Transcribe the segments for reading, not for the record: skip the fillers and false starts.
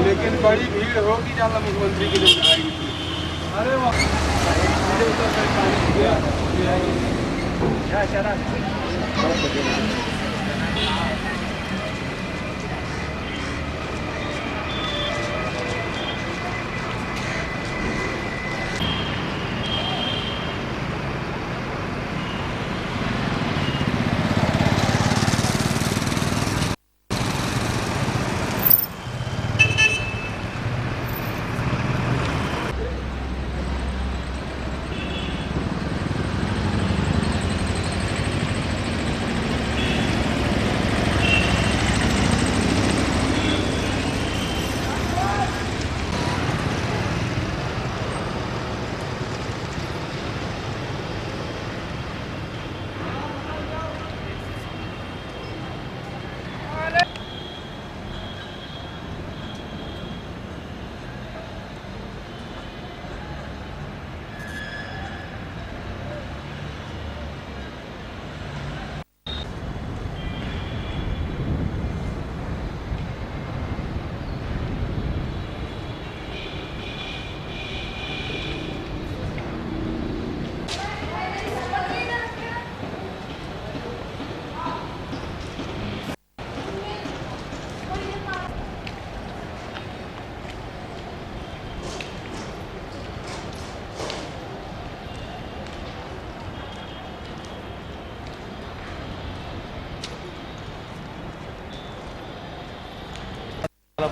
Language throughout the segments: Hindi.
लेकिन बड़ी भीड़ होगी जहाँ मुख्यमंत्री की लोग आएंगे। अरे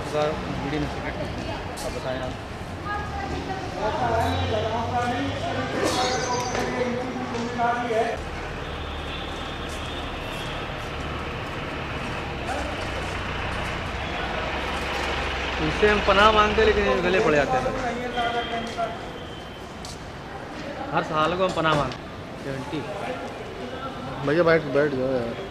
वीडियो में आप बताएं आप। इनसे हम पनाह मांगते हैं लेकिन गले पड़ जाते हैं। हर साल को हम पनाह मांगते 70। भैया बैठ जाओ यार।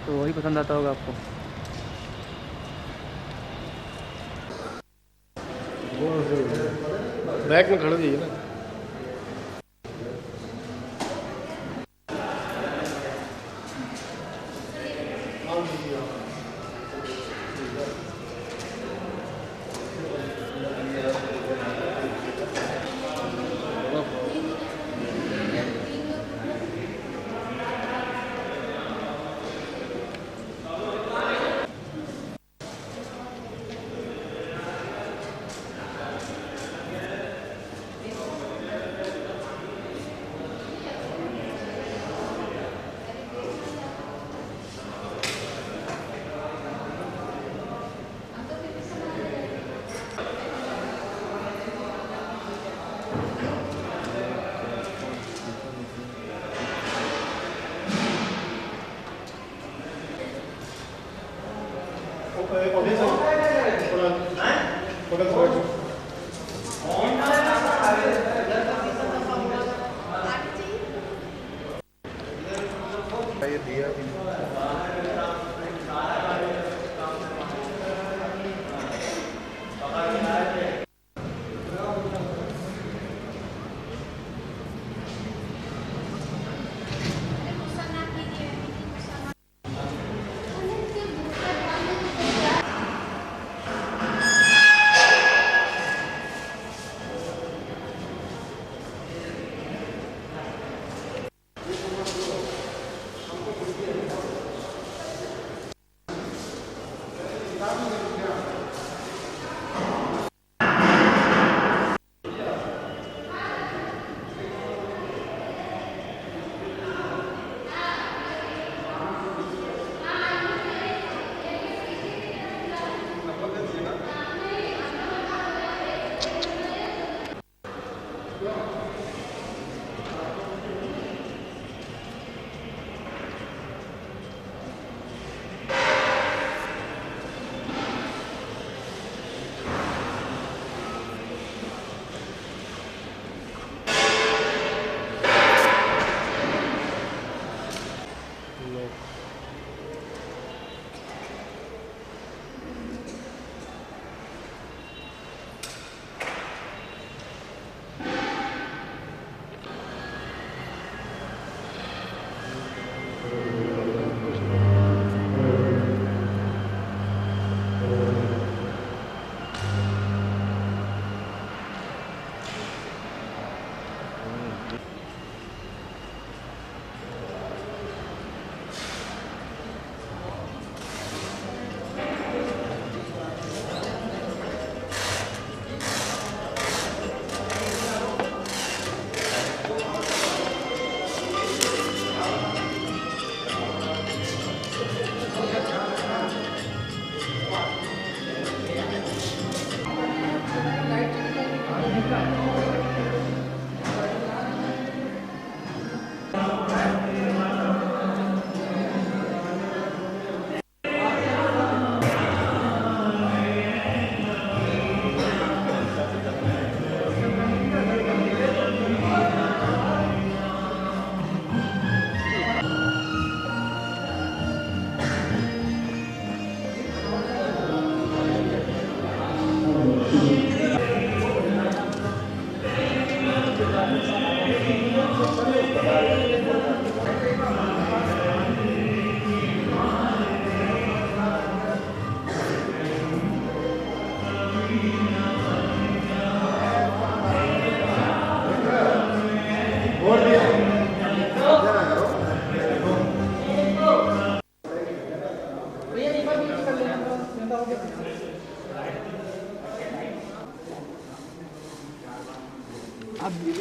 तो वही पसंद आता होगा आपको। बैक में खड़ जाइए ना। ये दिया भी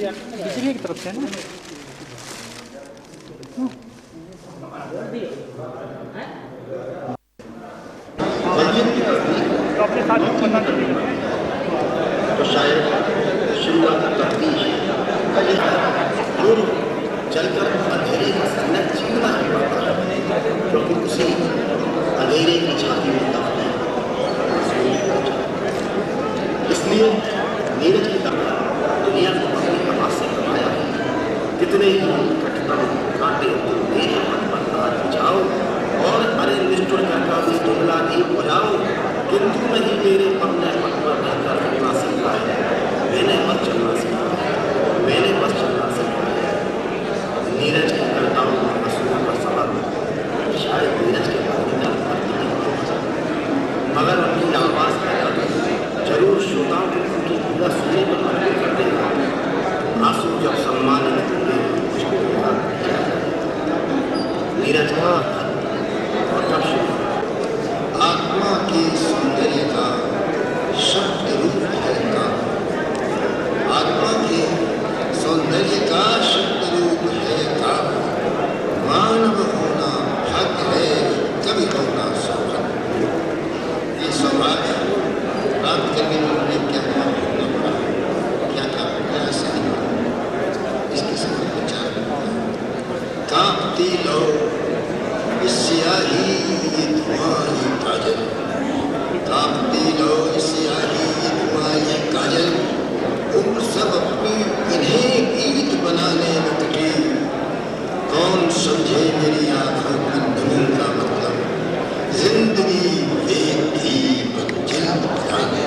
बिजली की तरफ से ना तो अपने साथ बता दीजिए। तो शायद शिमला की तफ्तीश दूर चलकर अंधेरे का संकट छीनना ही पड़ता है, क्योंकि उसी अंधेरे की छाती में दफन इसलिए नीरज की तरह दुनिया को अपने हाथ से बनाया है। कितने ही कठिन कांटे तेरे मन पर हाथ जाओ और अरे निष्ठुर कहकर भी दुबला दी बुझाओ, किंतु नहीं मेरे अपने पट पर रहकर चलना सीखा है। मैंने बस चलना सीखा है, मैंने बस चलना सीखा है। नीरज की कविताओं में असूलों पर सवाल शायद नीरज के कविता मगर उनकी आवाज़ पैदा जरूर श्रोताओं को उनकी पूरा सुनने पर मजबूर कर देगा। आंसू जब सम्मानित होंगे नीरज का और तब आत्मा के सौंदर्य का शब्द रूप है का, आत्मा के सौंदर्य का शब्द रूप है का। मानव होना हक है, कभी होना सौभाग्य। ये सौभाग्य प्राप्त करने में उन्होंने क्या क्या प्रयास किया, इसके समय विचार कांपती लो इस स्याही ये तुम्हारी काजल, कांपती लो इस स्याही ये तुम्हारी काजल। उम्र सब अपनी इन्हें गीत बनाने में कटी, कौन समझे मेरी आंखों की नमी का मतलब। जिंदगी एक थी मंजिल बताने,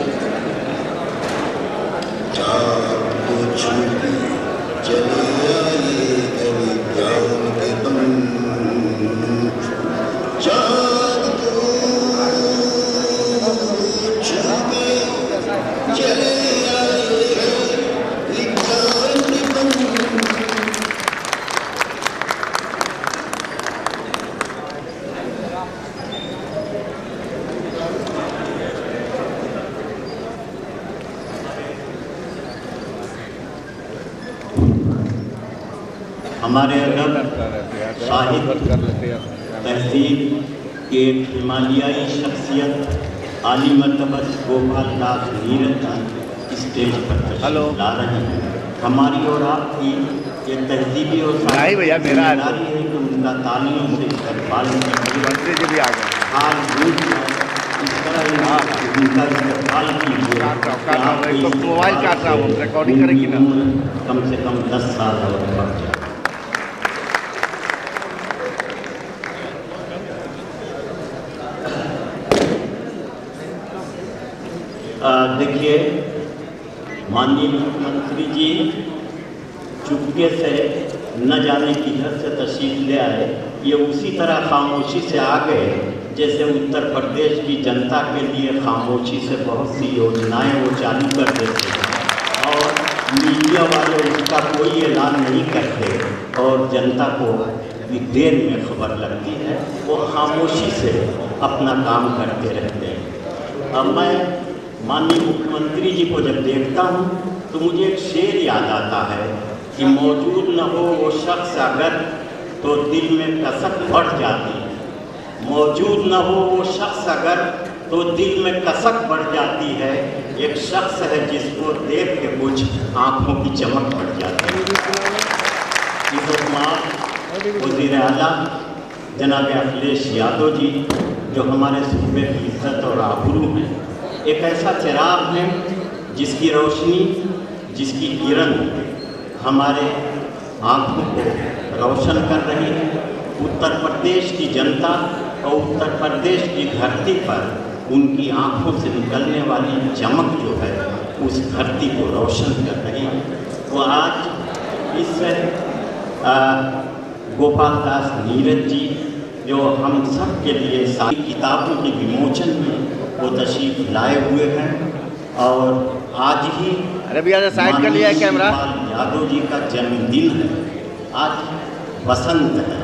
जागो छूटी चले आए कभी ज्ञान के पंख, जागो छूटे चले आए विज्ञान के पंख। हमारे अदब साहित्य तहजीब के एक हिमालयाई शख्सियत आली मरतबत गोपाल दास नीरज स्टेज पर तशरीफ ला रहे हैं। हमारी और आपकी ये तहजीबी और भैया मेरा है कि उनका तालियों से इस्तेमाल हाल भूल इस तरह उनका इस्तेमाल कीजिए। मोबाइल काट रहा हूँ, रिकॉर्डिंग करेगी ना। कम से कम 10 साल और बढ़ जाए। देखिए माननीय मुख्यमंत्री जी चुपके से न जाने किधर से तशरीफ ले आए। ये उसी तरह खामोशी से आ गए जैसे उत्तर प्रदेश की जनता के लिए खामोशी से बहुत सी योजनाएं वो चालू कर देते हैं और मीडिया वाले उसका कोई ऐलान नहीं करते और जनता को देर में खबर लगती है, वो खामोशी से अपना काम करते रहते हैं। अब मैं माननीय मुख्यमंत्री जी को जब देखता हूँ तो मुझे एक शेर याद आता है कि मौजूद न हो वो शख्स अगर तो दिल में कसक बढ़ जाती है। मौजूद न हो वो शख्स अगर तो दिल में कसक बढ़ जाती है। एक शख्स है जिसको देख के कुछ आँखों की चमक बढ़ जाती है। वज़ीर आला जनाब अखिलेश यादव जी जो हमारे सूबे की इज्जत और आबरू हैं, एक ऐसा चिराग है जिसकी रोशनी, जिसकी किरण हमारे आँखों को रोशन कर रही है। उत्तर प्रदेश की जनता और उत्तर प्रदेश की धरती पर उनकी आँखों से निकलने वाली चमक जो है उस धरती को रोशन कर रही है। तो आज इस गोपाल दास नीरज जी जो हम सब के लिए सारी किताबों के विमोचन में वो तशरीफ लाए हुए हैं और आज ही अरे भैया साइड कर लिया है कैमरा। यादव जी का जन्मदिन है, आज बसंत है।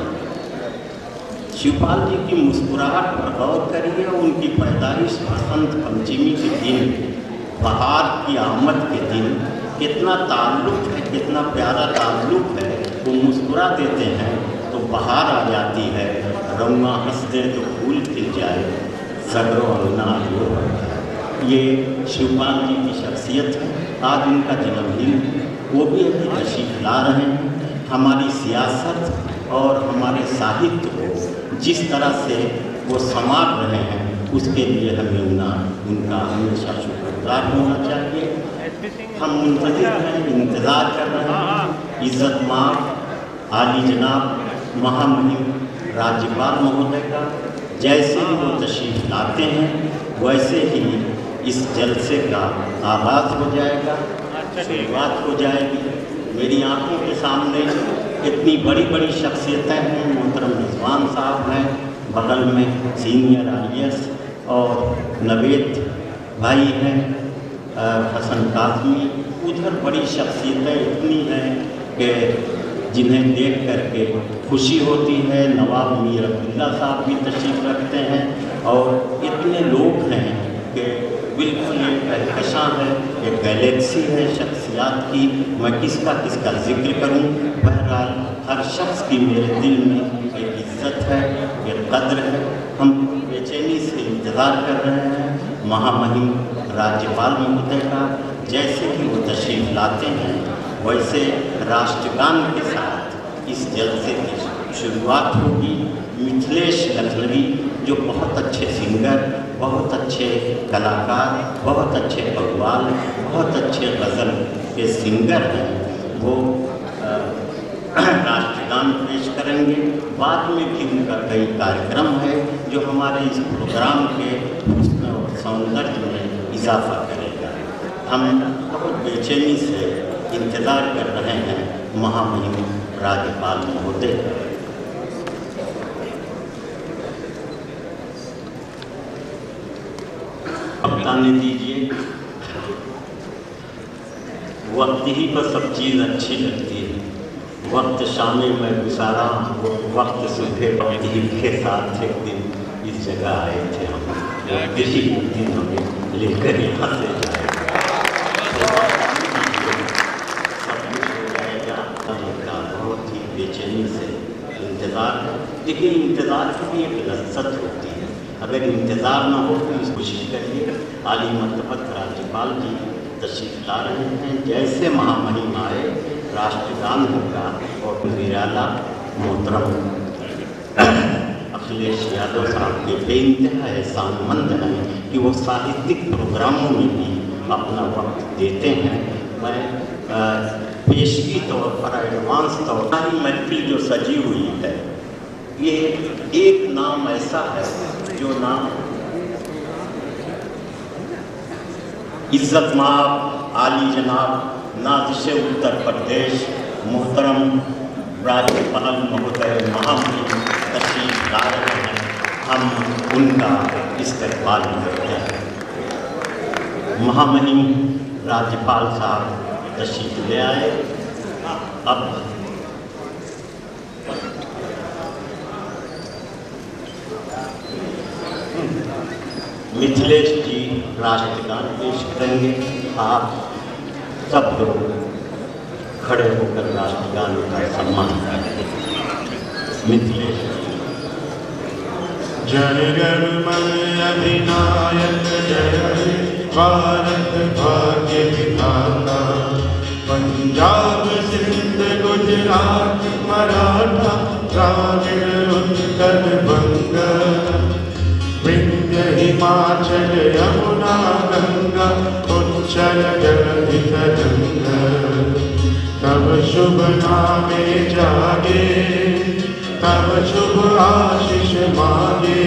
शिवपाल जी की मुस्कुराहट पर गौर करिए। उनकी पैदाइश बसंत पंचमी के दिन, बहार की आमद के दिन कितना ताल्लुक़ है, कितना प्यारा ताल्लुक़ है। वो मुस्कुरा देते हैं तो बहार आ जाती है, रंगा हंस दे तो फूल खिल जाए, सगरो अंगना हो जाए। ये शिवपाल जी की शख्सियत है। आज उनका जन्मदिन, वो भी अभी तशरीफ ला रहे हैं। हमारी सियासत और हमारे साहित्य को जिस तरह से वो संवार रहे हैं, उसके लिए हमें उनका हमेशा शुक्रगुजार होना चाहिए। हम मुंतज़िर हैं, इंतज़ार कर रहे हैं इज़्ज़त माब आली जनाब महामहिम राज्यपाल महोदय का। जैसे ही वो तशरीफ़ लाते हैं वैसे ही इस जलसे का आगाज़ हो जाएगा, शुरुआत हो जाएगी। मेरी आंखों के सामने इतनी बड़ी बड़ी शख्सियतें हैं। मोहतरम रिजवान साहब हैं, बगल में सीनियर IAS और नवेद भाई हैं, हसन काज़मी। उधर बड़ी शख्सियतें इतनी हैं कि जिन्हें देख करके खुशी होती है। नवाब मीर अब्दुल्ला साहब भी तशरीफ़ रखते हैं और इतने लोग हैं कि बिल्कुल ये कहकशां है, एक गैलेक्सी है शख्सियात की। मैं किसका जिक्र करूं। बहरहाल हर शख्स की मेरे दिल में एक इज़्ज़त है, एक कद्र है। हम बेचैनी से इंतज़ार कर रहे हैं महामहिम राज्यपाल महोदय का। जैसे ही वो तशरीफ़ लाते हैं वैसे राष्ट्रगान के साथ इस जलसे की शुरुआत होगी। मिथिलेश लखनवी जो बहुत अच्छे सिंगर, बहुत अच्छे कलाकार, बहुत अच्छे कव्वाल, बहुत अच्छे गज़ल के सिंगर हैं, वो राष्ट्रगान पेश करेंगे। बाद में भी उनका कई कार्यक्रम है जो हमारे इस प्रोग्राम के हुस्न और सौंदर्य में इजाफा करेगा। हम बहुत बेचैनी से इंतज़ार कर रहे हैं महामहिम राज्यपाल महोदय। अब बताने दीजिए, वक्त ही पर सब चीज़ अच्छी लगती है। वक्त शामे में गुजारा, वक्त सुबह वक्त ही के साथ एक दिन इस जगह आए थे हम। दिल्ली एक दिन हमें लेकर यहाँ से जाए, सब कुछ हो जाएगा। उनका बहुत ही बेचैनी से इंतज़ार। देखिए, इंतज़ार की भी एक लज्जत होती है। अगर इंतज़ार ना हो तो इस कोशिश करिए। आली मरतबत राज्यपाल जी तशरीफ़ ला रहे हैं। जैसे महामहिम आए राष्ट्रगान होगा और वज़ीर आला मोहतरम अखिलेश यादव साहब के बेइंतहा एहसानमंद हैं कि वो साहित्यिक प्रोग्रामों में भी अपना वक्त देते हैं। मैं पेशगी तौर पर, एडवांस तौर पर महफिल जो सजी हुई है, ये एक नाम ऐसा है जो नाम इज़्ज़त माब आली जनाब नाज़िश उत्तर प्रदेश मोहतरम राज्यपाल महोदय महामहिम तशरीफ़ ला रहे हैं। हम उनका इस्तकबाल करते हैं। महामहिम राज्यपाल साहब तशरीफ़ ले आए। अब मिथिलेश जी राष्ट्रगान पेश करेंगे। आप सब लोग खड़े होकर राष्ट्रगान का सम्मान करेंगे। मिथिलेश जय गण अधिनायक जय भारत भाग्य विधाता, पंजाब सिंध गुजरात मराठा द्राविड़ उत्कल बंग, विंध्य हिमाचल यमुना गंगा उच्चल जलधि तरंग। तब शुभ नामे जागे, तब शुभ आशीष मांगे,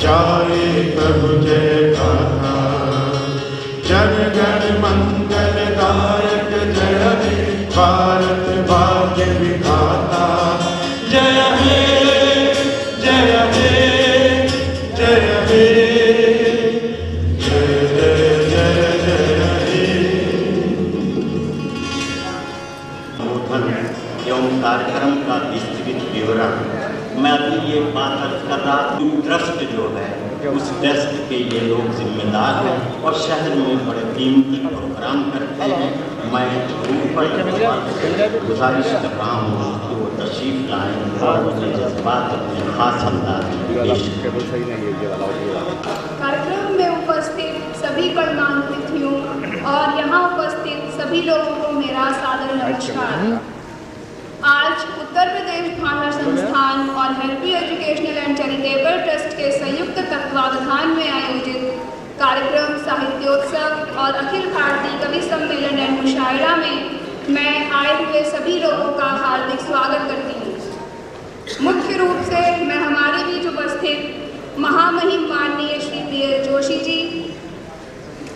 जाए तब जय गाथा। जन गण मंगल दायक जय हे भारत भाग्य विधाता। जय हे जय हे जय हे जय जय जय जय हे। एवं कार्यक्रम का विस्तृत विवरण मैं अभी ये बात अर्ज कर रहा हूँ। ट्रस्ट जो है उस दस्त के ये लोग जिम्मेदार हैं और शहर में बड़े कीमती प्रोग्राम करते हैं। मैं गुजारिश कर रहा हूँ कि वो तशरीफ लाएँ और अपने जज्बात अपने खास अंदाज में पेश करें। कार्यक्रम में उपस्थित सभी गणमान्य अतिथियों और यहाँ उपस्थित सभी लोगों को मेरा सादर नमस्कार। आज उत्तर प्रदेश भाषा संस्थान और हेल्पी एजुकेशनल एंड चैरिटेबल ट्रस्ट के संयुक्त तत्वावधान में आयोजित कार्यक्रम साहित्योत्सव और अखिल भारतीय कवि सम्मेलन एंड मुशायरा में मैं आए हुए सभी लोगों का हार्दिक स्वागत करती हूँ। मुख्य रूप से मैं हमारे बीच उपस्थित महामहिम माननीय श्री पी.एल. जोशी जी,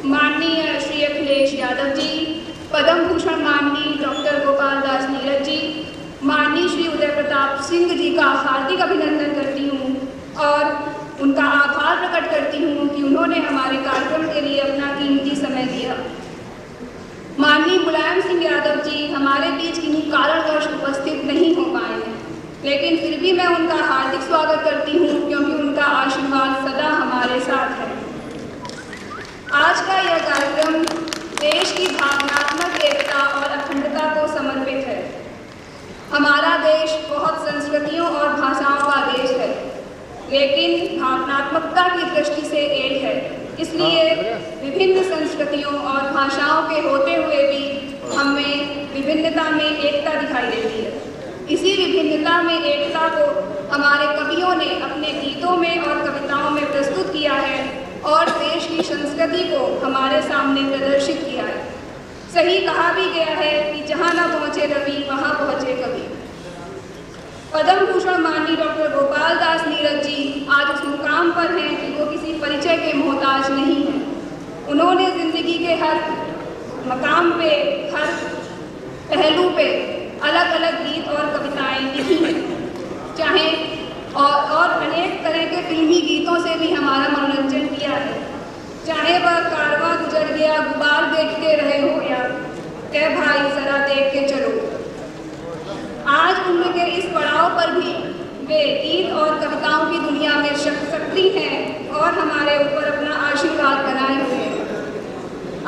माननीय श्री अखिलेश यादव जी, पद्म भूषण माननीय डॉक्टर गोपाल दास नीरज जी, माननीय श्री उदय प्रताप सिंह जी का हार्दिक अभिनंदन करती हूँ और उनका आभार प्रकट करती हूँ कि उन्होंने हमारे कार्यक्रम के लिए अपना कीमती समय दिया। माननीय मुलायम सिंह यादव जी हमारे बीच किन्हीं कारणवश उपस्थित नहीं हो पाए हैं, लेकिन फिर भी मैं उनका हार्दिक स्वागत करती हूँ क्योंकि उनका आशीर्वाद सदा हमारे साथ है। आज का यह कार्यक्रम देश की भावनात्मक एकता और अखंडता को समर्पित है। हमारा देश बहुत संस्कृतियों और भाषाओं का देश है, लेकिन भावनात्मकता की दृष्टि से एक है। इसलिए विभिन्न संस्कृतियों और भाषाओं के होते हुए भी हमें विभिन्नता में एकता दिखाई देती है। इसी विभिन्नता में एकता को हमारे कवियों ने अपने गीतों में और कविताओं में प्रस्तुत किया है और देश की संस्कृति को हमारे सामने प्रदर्शित किया है। सही कहा भी गया है कि जहाँ न पहुँचे रवि वहाँ पहुँचे कवि। पद्म भूषण माननीय डॉक्टर गोपाल दास नीरज जी आज उस मुकाम पर हैं कि वो किसी परिचय के मोहताज नहीं हैं। उन्होंने ज़िंदगी के हर मकाम पे, हर पहलू पे अलग अलग गीत और कविताएं लिखी हैं। चाहे और अनेक तरह के फिल्मी गीतों से भी हमारा मनोरंजन किया है। चाहे वह कारवां गुजर गया गुबार देखते रहे हो या कह भाई जरा देख के चलो। आज उम्र के इस पड़ाव पर भी वे गीत और कविताओं की दुनिया में सक्रिय हैं और हमारे ऊपर अपना आशीर्वाद बनाए हुए हैं।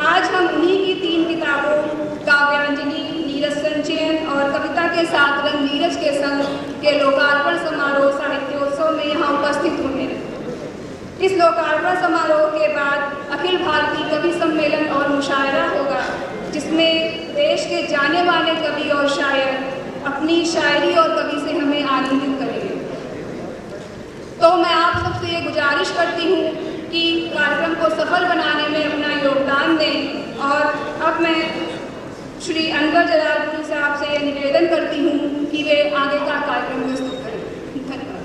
आज हम उन्हीं की 3 किताबों काव्यांजलि, नीरज संचयन और कविता के 7 रंग नीरज के संग के लोकार्पण समारोह साहित्योत्सव में यहाँ उपस्थित हुए हैं। इस लोकार्पण समारोह के बाद अखिल भारतीय कवि सम्मेलन और मुशायरा होगा, जिसमें देश के जाने माने कवि और शायर अपनी शायरी और कवि से हमें आनंदित करेंगे। तो मैं आप सबसे ये गुजारिश करती हूँ कि कार्यक्रम को सफल बनाने में अपना योगदान दें और अब मैं श्री अनवर जलालपुरी साहब से ये निवेदन करती हूँ कि वे आगे का कार्यक्रम प्रस्तुत करें। धन्यवाद।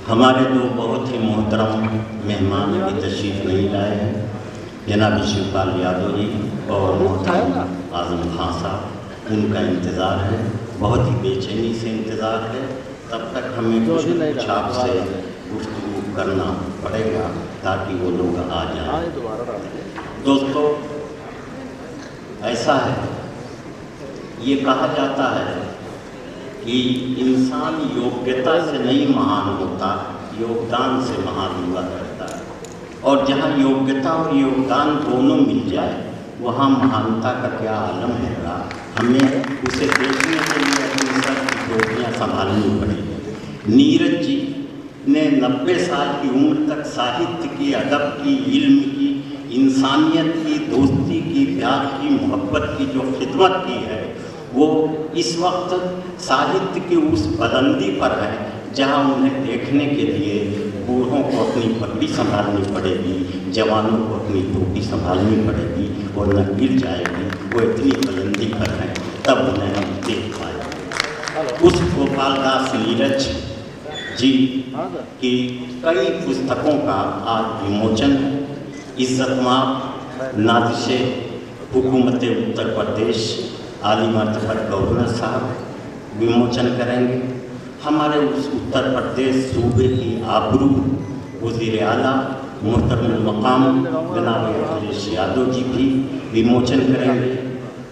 हमारे 2 बहुत ही मोहतरम मेहमान भी तशरीफ नहीं लाए हैं, जनाब शिवपाल यादव जी और मोहतरम आजम खान साहब। उनका इंतज़ार है, बहुत ही बेचैनी से इंतज़ार है। तब तक हमें कुछ आपसे गुफ्तगू करना पड़ेगा ताकि वो लोग आ जाएं। दोस्तों, ऐसा है, ये कहा जाता है कि इंसान योग्यता से नहीं महान होता, योगदान से महान हुआ करता है। और जहाँ योग्यता और योगदान दोनों मिल जाए वहाँ महानता का क्या आलम होगा। हमें उसे देखने के लिए अपनी सर की टोपियाँ संभालनी पड़ेगी। नीरज जी ने 90 साल की उम्र तक साहित्य की, अदब की, इल्म की, इंसानियत की, दोस्ती की, प्यार की, मोहब्बत की जो खिदमत की है, वो इस वक्त साहित्य की उस बुलंदी पर है जहाँ उन्हें देखने के लिए बूढ़ों को अपनी पगड़ी संभालनी पड़ेगी, जवानों को अपनी टोपी संभालनी पड़ेगी और न गिर जाएगी। वो इतनी बुलंदी पर है, तब उन्हें हम देख पाए। उस गोपाल दास नीरज जी की कई पुस्तकों का आज विमोचन है। इज्जतमाब नादिशे हुकूमत उत्तर प्रदेश आली मर्तबा गवर्नर साहब विमोचन करेंगे। हमारे उस उत्तर प्रदेश सूबे की आबरू वज़ीर आला मुहतरम मकाम जनाब अखिलेश यादव जी भी विमोचन करेंगे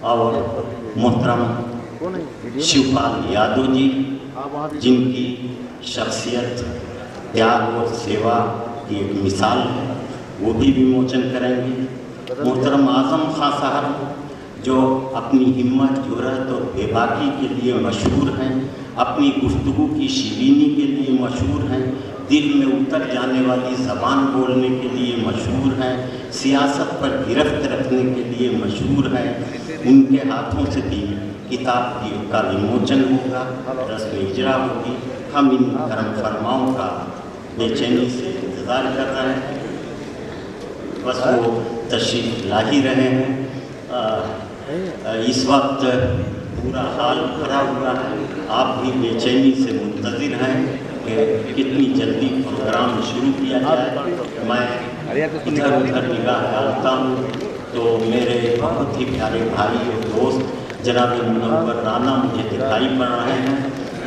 और मोहतरम शिवपाल यादव जी जिनकी शख्सियत त्याग और सेवा की एक मिसाल है, वो भी विमोचन करेंगे। मोहतरम आज़म खां साहब जो अपनी हिम्मत, जुर्रत और बेबाकी के लिए मशहूर हैं, अपनी गुफ्तगू की शीरीनी के लिए मशहूर हैं, दिल में उतर जाने वाली ज़बान बोलने के लिए मशहूर हैं, सियासत पर गिरफ्त रखने के लिए मशहूर हैं। उनके हाथों से भी किताब का विमोचन होगा, रस्म इजरा होगी। हम इन करम फरमाओं का बेचैनी से इंतज़ार कर रहे हैं, बस वो तशरीफ़ ला ही रहे हैं। इस वक्त पूरा हाल भरा हुआ है, आप भी बेचैनी से मुंतज़िर हैं कि कितनी जल्दी प्रोग्राम शुरू किया जाए। मैं इधर उधर निगाह डालता हूँ तो मेरे बहुत ही प्यारे भाई और दोस्त जनाब मुनव्वर राना मुझे दिखाई पड़ रहे हैं।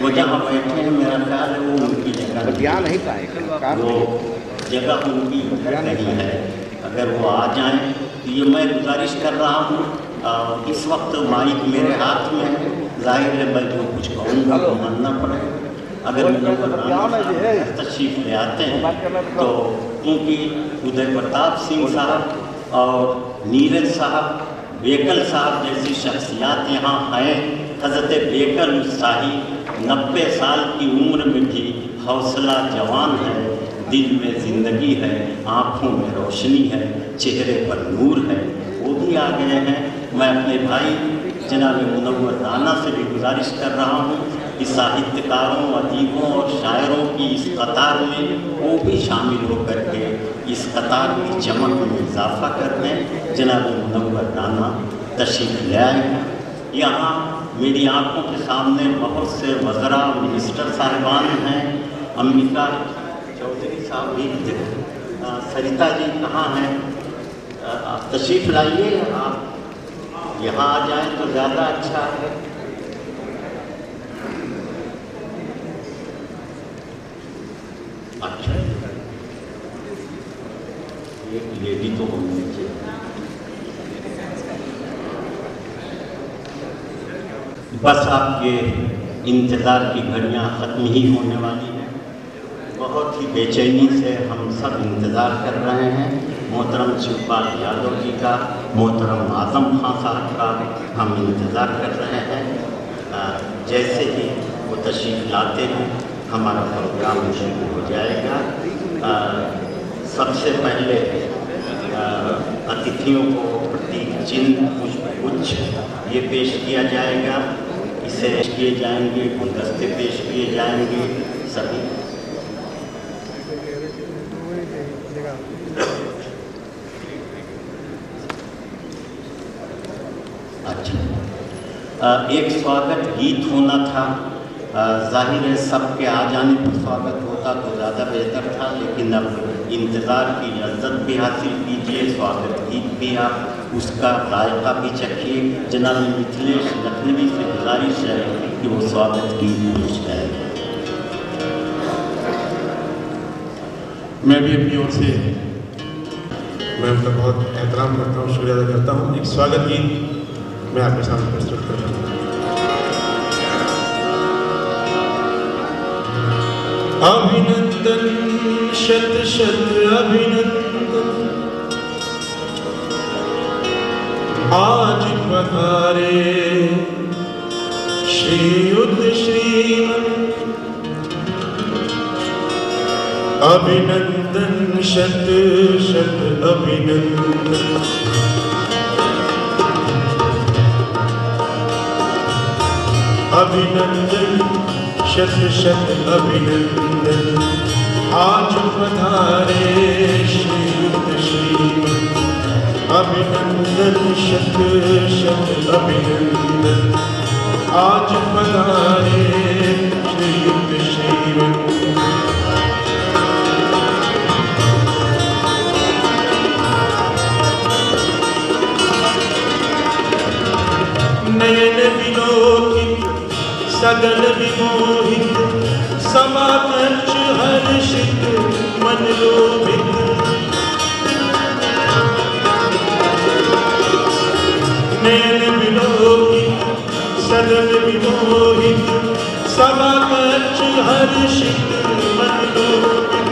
वो जहाँ बैठे हैं मेरा ख्याल है वो उनकी जगह नहीं पाएगा, वो जगह उनकी नहीं है। अगर वो आ जाएं तो ये मैं गुजारिश कर रहा हूँ। इस वक्त माइक मेरे हाथ में है, जाहिर है मैं जो कुछ कहूँगा तो मानना पड़ेगा। अगर मुनव्वर राना तशरीफ़ ले आते हैं तो क्योंकि उदय प्रताप सिंह साहब और नीरज साहब, बेकल साहब जैसी शख्सियात यहाँ आए। हज़रत बेकल उत्साही 90 साल की उम्र में भी हौसला जवान है, दिल में ज़िंदगी है, आँखों में रोशनी है, चेहरे पर नूर है, वो भी आ गए हैं। मैं अपने भाई जनाब मुनव्वर राना से भी गुजारिश कर रहा हूँ कि साहित्यकारों, अदीबों और शायरों की इस कतार में वो भी शामिल होकर के इस कतार की चमक में इजाफा कर दें। जनाब मुनव्वर राना तशरीफ़ ले आए हैं। यहाँ मेरी आंखों के सामने बहुत से वज़रा, मिनिस्टर साहिबान हैं। अंबिका चौधरी साहब भी, सरिता जी कहाँ हैं? आप तशरीफ़ लाइए, आप यहाँ आ जाएं तो ज़्यादा अच्छा है। अच्छा, एक लेडी तो होनी चाहिए। बस आपके इंतज़ार की घड़ियाँ ख़त्म ही होने वाली हैं। बहुत ही बेचैनी से हम सब इंतज़ार कर रहे हैं मोहतरम शिवपाल यादव जी का, मोहतरम आज़म खां साहब का हम इंतज़ार कर रहे हैं। जैसे ही वो तशरीफ़ लाते हैं हमारा प्रोग्राम शुरू हो जाएगा। सबसे पहले अतिथियों को प्रतीक चिन्ह, पुष्पगुच्छ ये पेश किया जाएगा। इसे किए जाएंगे, गुलदस्ते पेश किए जाएंगे सभी। अच्छा, एक स्वागत गीत होना था। जाहिर है सबके आ जाने पर स्वागत होता तो ज़्यादा बेहतर था, लेकिन अब इंतज़ार की लज्जत भी हासिल कीजिए, स्वागत गीत भी आप उसका जायका भी चखिए। जनाब मिथिलेश लखनवी से गुजारिश है कि वो स्वागत गीत पेश करें। मैं भी अपनी ओर से मैं उनका बहुत एहतराम करता हूँ, शुक्रिया अदा करता हूँ। एक स्वागत गीत मैं आपके सामने प्रस्तुत कर रहा हूँ। अभिनंदन शत शत अभिनंदन, आज पधारे श्रीयुत श्रीमन। अभिनंदन शत शत अभिनंदन, अभिनंदन शत शत अभिनंदन, आज पधारे श्रीयुत श्रीमन। अभिनंदन शत शत अभिनंदन, आज पधारे श्रीयुत श्रीमन। नयन विलोकित सगल विमोहित, समाकर्ष हर्षित मन लोभित। नयन विलोकित सगल विमोहित, सदा कच्छ हर्षित मनोरम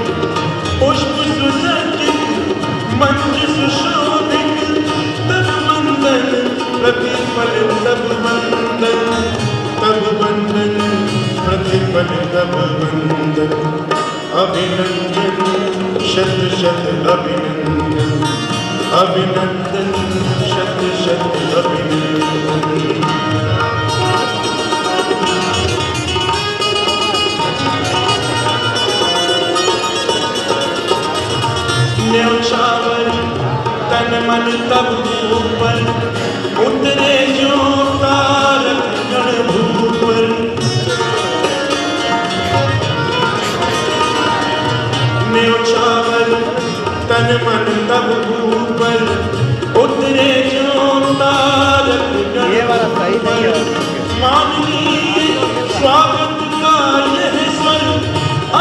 पुष्प सुसज्जित मंच सुशोभित तब वंदन प्रतिफल तब वंदन प्रतिफल तब वंदन अभिनंदन शत शत अभिनंदन अभिनंदन शत शत अभिनंदन। न्यौछावर तन मन तब ऊपर उतरे जो तारक गण भूपर न्यौछावर तन मन तब ऊपर उतरे जो तारक गण ये वाला सही नहीं है। माननीय स्वागत का यह स्वर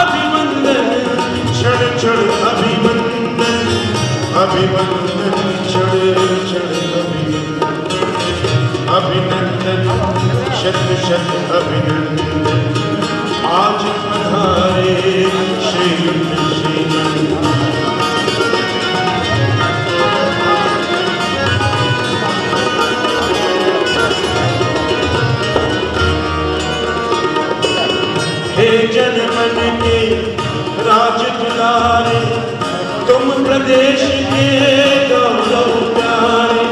अभिवंदन क्षण क्षण अभिवंदन अभिवंदन क्षण क्षण अभिवंदन अभिनंदन शत शत अभिनंदन आज पधारे श्रीयुक्त श्रीमंत हे जनमन के राज दुलारे तुम प्रदेश के गौरव प्यारे।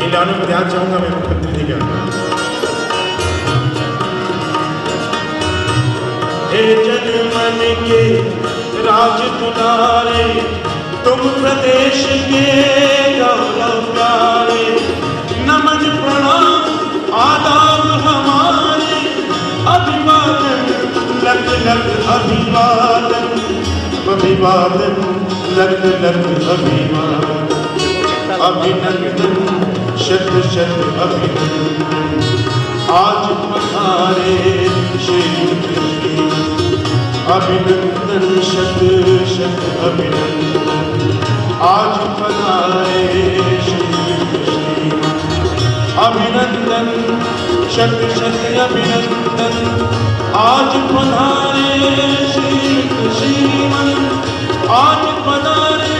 इलानों में ध्यान चाहूंगा मैं मुख्यमंत्री जी का। हे जनमन के राज दुलारे तुम प्रदेश के गौरव प्यारे। नमन प्रणाम आदाब हमारे अभिवादन लख लख अभिवादन अभिवादन लख लख अभिवादन अभिनंदन शत शत अभिनंदन आज पधारे श्रीयुक्त श्रीमंत अभिनंदन शत शत अभिनंदन आज पधारे श्रीयुक्त श्रीमंत अभिनंदन शत शत अभिनंदन आज पधारे श्रीयुक्त श्रीमंत आज पधारे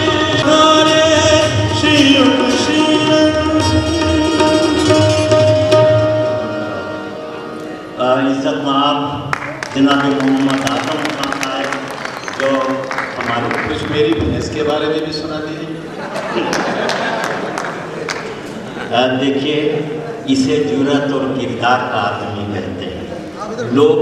श्रीयुक्त श्रीमंत। इज्जत माब जनाब मोहम्मद आजम खान साहब जो हमारे कुछ मेरी भैंस के बारे में भी सुना दीजिए। देखिए इसे जुर्रत और किरदार का आदमी कहते हैं। लोग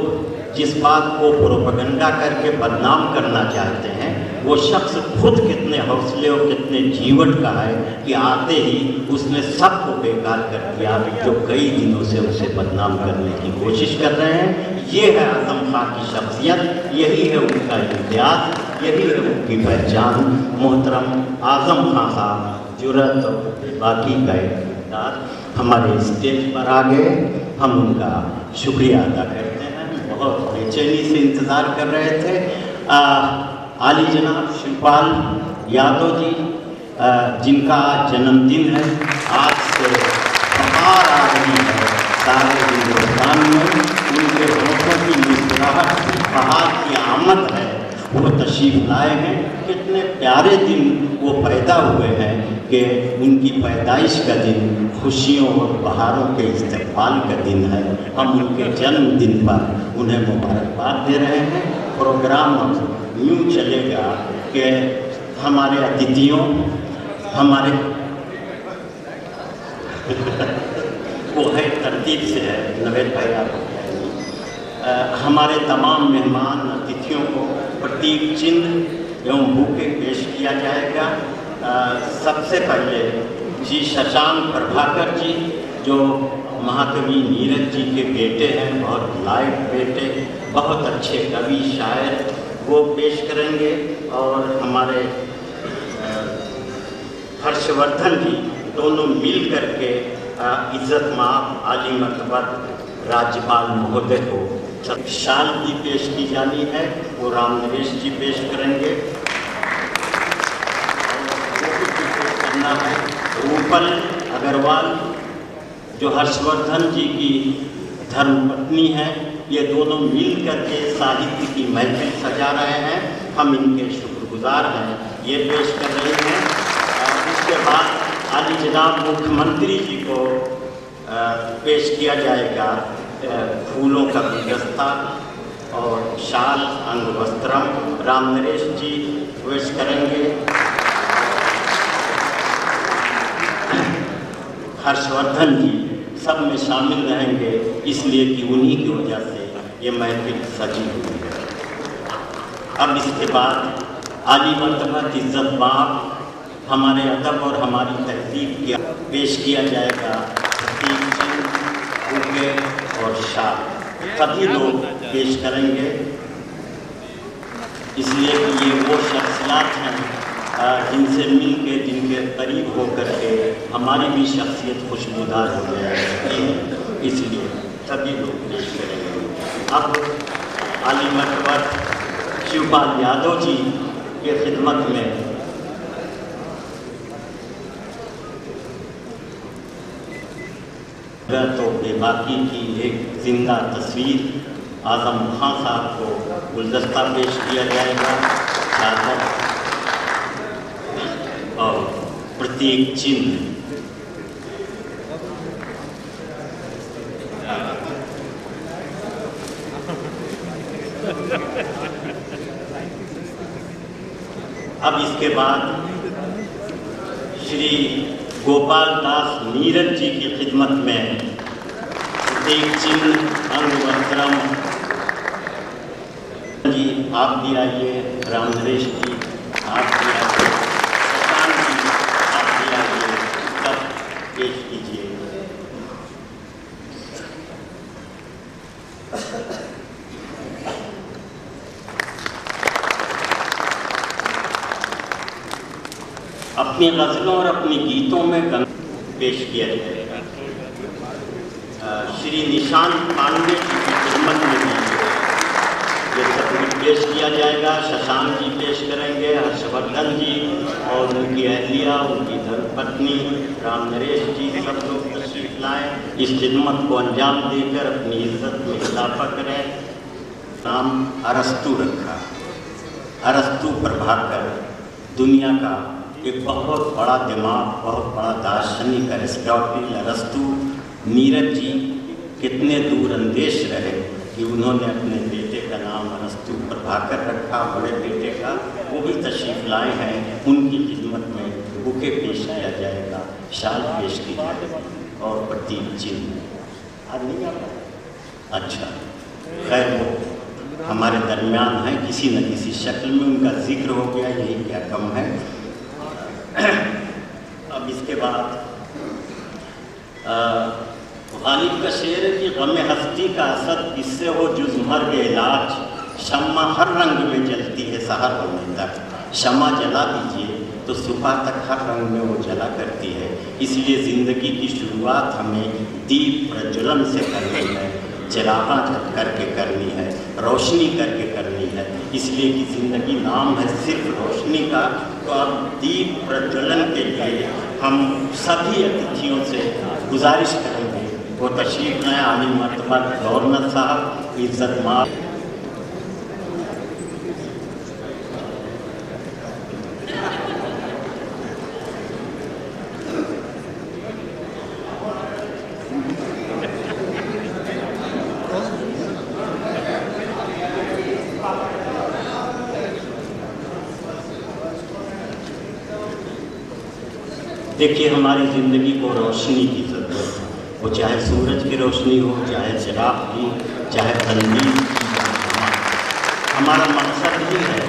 जिस बात को प्रोपेगेंडा करके बदनाम करना चाहते हैं वो शख्स खुद कितने हौसले और कितने जीवट का है कि आते ही उसने सबको बेकार कर दिया जो कई दिनों से उसे बदनाम करने की कोशिश कर रहे हैं। ये है आजम खान की शख्सियत, यही है उनका इम्तियाज, यही है उनकी पहचान। मोहतरम आजम खान साहब जुर्रत और बाकी का किरदार हमारे स्टेज पर आ गए, हम उनका शुक्रिया अदा करते हैं। बहुत बेचैनी से इंतज़ार कर रहे थे। आली जनाब शिवपाल यादव जी जिनका आज जन्मदिन है, आज से बहार आ रही है सारे हिंदुस्तान में, उनके होठों की मुस्कुराहट से बहार की आमद है, वो तशरीफ़ लाए हैं। कितने प्यारे दिन वो पैदा हुए हैं कि उनकी पैदाइश का दिन खुशियों और बहारों के इस्तकबाल का दिन है। हम उनके जन्मदिन पर उन्हें मुबारकबाद दे रहे हैं। प्रोग्राम यूँ चलेगा कि हमारे अतिथियों हमारे वो है तरतीब से है नवेद भाई आप हमारे तमाम मेहमान अतिथियों को प्रतीक चिन्ह एवं बुके पेश किया जाएगा। सबसे पहले जी शशांक प्रभाकर जी जो महाकवि नीरज जी के बेटे हैं, बहुत लायक बेटे, बहुत अच्छे कवि शायर, वो पेश करेंगे। और हमारे हर्षवर्धन जी दोनों मिल करके इज्जत माब आली मर्तबत राज्यपाल महोदय को शाल भी पेश की जानी है, वो राम नरेश जी पेश करेंगे। करना है रूपल अग्रवाल जो हर्षवर्धन जी की धर्मपत्नी है, ये दोनों मिल करके साहित्य की महफिल सजा रहे हैं। हम इनके शुक्रगुजार हैं। ये पेश कर रहे हैं। और इसके बाद आली जनाब मुख्यमंत्री जी को पेश किया जाएगा फूलों का गुलदस्ता और शाल अंग वस्त्रम। राम नरेश जी पेश करेंगे। हर्षवर्धन जी सब में शामिल रहेंगे, इसलिए कि उन्हीं की वजह से ये महफिल सजी हुई है। अब इसके बाद आली मर्तबत इज्जत बाप हमारे अदब और हमारी तहजीब के पेश किया जाएगा प्रतीक चिन्ह, बुके और शाल। सभी लोग पेश करेंगे, इसलिए कि ये वो शख्सियात हैं जिनसे मिल के, जिनके करीब होकर के हमारी भी शख्सियत खुशबूदार हो जाएगी, इसलिए सभी लोग पेश करेंगे। अब आली मर्तबत शिवपाल यादव जी के खिदमत में तो बेबाकी की एक जिंदा तस्वीर आजम खां साहब को गुलदस्ता पेश किया जाएगा, चादर और प्रतीक चिन्ह। अब इसके बाद श्री गोपाल दास नीरज जी की खिदमत में प्रतीक चिन्ह अंग वस्त्रम जी आप भी आइए, राम नरेश जी आप भी आइए, शशांक जी आप भी आइए, सब पेश कीजिए। अपनी गज़लों और अपनी गीतों में पेश किया जाएगा। श्री निशांत पांडे जी की खिदमत में भी ये सब कुछ पेश किया जाएगा। शशांक जी पेश करेंगे, हर्षवर्धन जी और उनकी अहलिया, उनकी धर्मपत्नी राम नरेश जी, सब लोग तशरीफ लाएँ, इस खिदमत को अंजाम देकर अपनी इज्जत में इजाफा करें। नाम अरस्तु रखा। अरस्तु प्रभाकर दुनिया का एक बहुत बड़ा दिमाग, बहुत बड़ा दार्शनिक अरिस्टोटल, अरस्तु। नीरज जी कितने दूर अंदेश रहे कि उन्होंने अपने बेटे का नाम अरस्तु प्रभाकर रखा, बड़े बेटे का। वो भी तशरीफ लाए हैं, उनकी खिदमत में बुके पेश किया जाएगा, शाल पेश की जाएगी और प्रतीक चिन्ह। आज नहीं आ पाए? अच्छा, खैर वो हमारे दरमियान है, किसी न किसी शक्ल में उनका जिक्र हो गया, यही क्या कम है। अब इसके बाद गालिब का शेर है कि गम हस्ती का असद इससे हो जुज़ मर्ग इलाज, शम्मा हर रंग में जलती है सहर होने तक। शम्मा जला दीजिए तो सुबह तक हर रंग में वो जला करती है। इसलिए ज़िंदगी की शुरुआत हमें दीप प्रज्वलन से करनी है, चिरागा करके करनी है, रोशनी करके करनी है। इसलिए कि ज़िंदगी नाम है सिर्फ रोशनी का। तो अब दीप प्रज्वलन के लिए हम सभी अतिथियों से गुजारिश करेंगे वो तशरीफ लाएं। आली मर्तबा गवर्नर साहब, इज्जत माफ। देखिए, हमारी ज़िंदगी को रोशनी की ज़रूरत है, वो चाहे सूरज की रोशनी हो, चाहे चिराग की, चाहे तंदीर की। हमारा मकसद ही है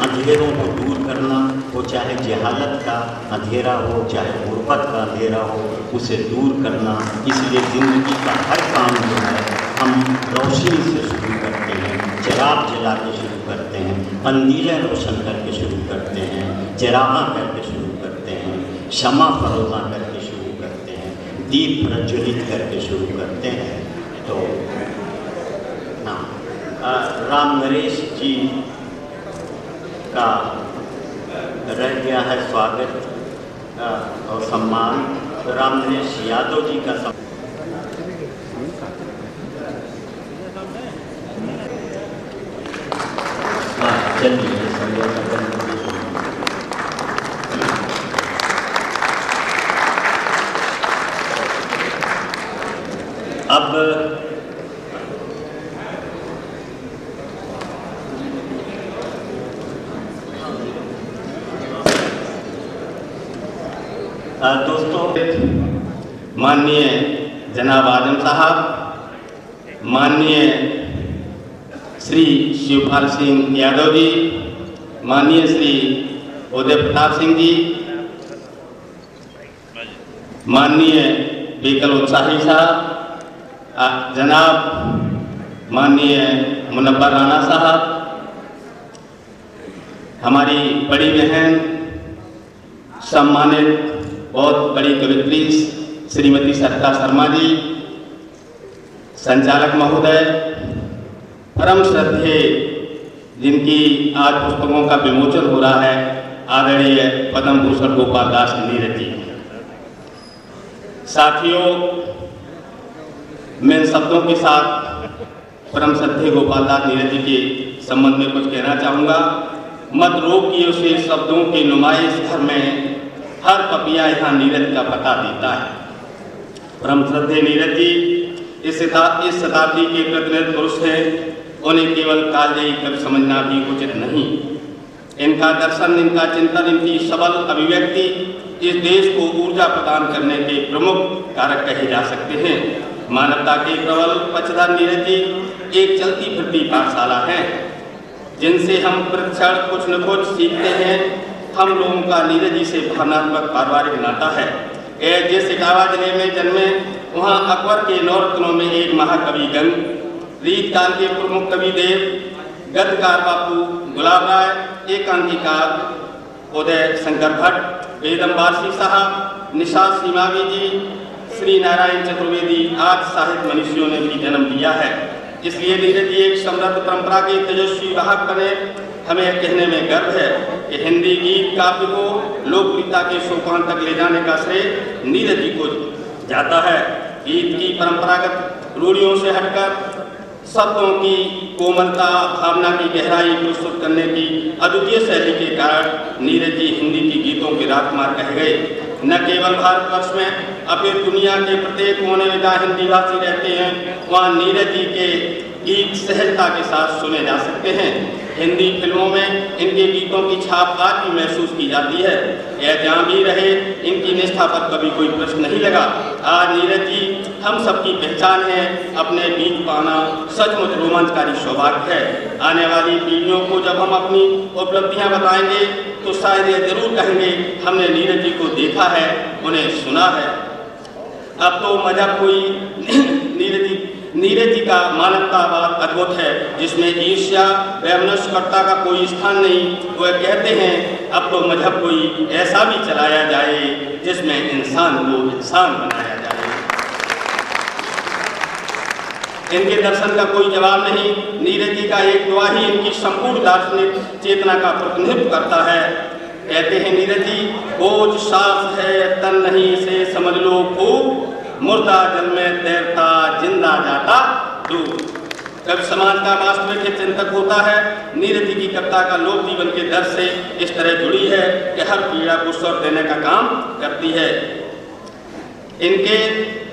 अंधेरों को दूर करना, वो चाहे जहालत का अंधेरा हो, चाहे गुर्बत का अंधेरा हो, उसे दूर करना। इसलिए ज़िंदगी का हर काम जो है हम रोशनी से शुरू करते हैं, चिराग जला के शुरू करते हैं, कंदीलें रोशन करके शुरू करते हैं, चिरागा करके शुरू करते हैं, क्षमा फरोज़ा करके शुरू करते हैं, दीप प्रज्वलित करके शुरू करते हैं। तो राम नरेश जी का रह गया है स्वागत और सम्मान। रामनरेश यादव जी का चलिए अब दोस्तों, माननीय जनाब आजम साहब, माननीय श्री शिवपाल सिंह यादव जी, माननीय श्री उदय प्रताप सिंह जी, माननीय बीकल उत्साही साहब, जनाब माननीय मुनव्वर राणा साहब, हमारी बड़ी बहन सम्मानित बहुत बड़ी कवित्री श्रीमती सरिता शर्मा जी, संचालक महोदय, परम श्रद्धेय जिनकी आज पुस्तकों का विमोचन हो रहा है, आदरणीय पद्म भूषण गोपाल दास नीरज जी। साथियों, मैं इन शब्दों के साथ परम श्रद्धेय गोपाल दास नीरज जी के संबंध में कुछ कहना चाहूँगा। मत रोकिए उसे शब्दों के नुमाइश घर में, हर पपिया यहाँ नीरज का पता देता है। परम श्रद्धेय नीरज जी इस शताब्दी के प्रतिनिधि पुरुष हैं। उन्हें केवल कालजयी कवि समझना भी उचित नहीं। इनका दर्शन, इनका चिंतन, इनकी सबल अभिव्यक्ति इस देश को ऊर्जा प्रदान करने के प्रमुख कारक कहे जा सकते हैं। मानवता के प्रबल पक्षधर नीरज जी एक चलती फिरती पाठशाला है, जिनसे हम प्रतिक्षण कुछ न कुछ सीखते हैं। हम लोगों का नीरज जी से भावनात्मक पारिवारिक नाता है। जिस इटावा जिले में जन्मे, वहाँ अकबर के 9 रत्नों में एक महाकवि गंग, रीत काल के प्रमुख कवि देव, गद्यकार बापू गुलाब राय, एकांकीकार उदय शंकर भट्ट, वेदम वारसी साहब, निषाद सीमावी जी, श्री नारायण चतुर्वेदी आदि साहित्य मनुष्यों ने भी जन्म लिया है। इसलिए नीरज जी एक समृद्ध परंपरा के तेजस्वी वाहक बने। हमें कहने में गर्व है कि हिंदी गीत काव्य को लोकप्रियता के सोपान तक ले जाने का श्रेय नीरज जी को जाता है। गीत की परंपरागत रूढ़ियों से हटकर शब्दों की कोमलता, भावना की गहराई प्रस्तुत करने की अद्वितीय शैली के कारण नीरज जी हिंदी की गीतों के राजकुमार कहे गए। न केवल भारतवर्ष में, अपितु दुनिया के प्रत्येक कोने में जहाँ हिंदी भाषी रहते हैं, वहाँ नीरज जी के गीत सहजता के साथ सुने जा सकते हैं। हिंदी फिल्मों में इनके गीतों की छाप आज भी महसूस की जाती है। यह जहाँ भी रहे, इनकी निष्ठा पर कभी कोई प्रश्न नहीं लगा। आज नीरज जी हम सबकी पहचान है। अपने बीच पाना सचमुच रोमांचकारी सौभाग्य है। आने वाली पीढ़ियों को जब हम अपनी उपलब्धियां बताएंगे तो शायद ये जरूर कहेंगे, हमने नीरज जी को देखा है, उन्हें सुना है। अब तो मजहब कोई नीरज जी का मानवतावाद अद्भुत है, जिसमें ईर्ष्या व मनुष्यकर्ता का कोई स्थान नहीं। वह कहते हैं अब तो मजहब कोई ऐसा भी चलाया जाए जिसमें इंसान को इंसान बनाया जाए। इनके दर्शन का कोई जवाब नहीं। नीरज जी का एक दुआ ही इनकी संपूर्ण दार्शनिक चेतना का प्रतिनिधित्व करता है। कहते हैं नीरज जी, बोझ सांस है तन नहीं से समझ लो खूब, मुर्दा जल में तैरता जिंदा जाता डूब। कवि समाज का वास्तविक चिंतक होता है। नीरज जी की कविता का लोक जीवन के दर्द से इस तरह जुड़ी है कि हर पीड़ा को स्वर देने का काम करती है। इनके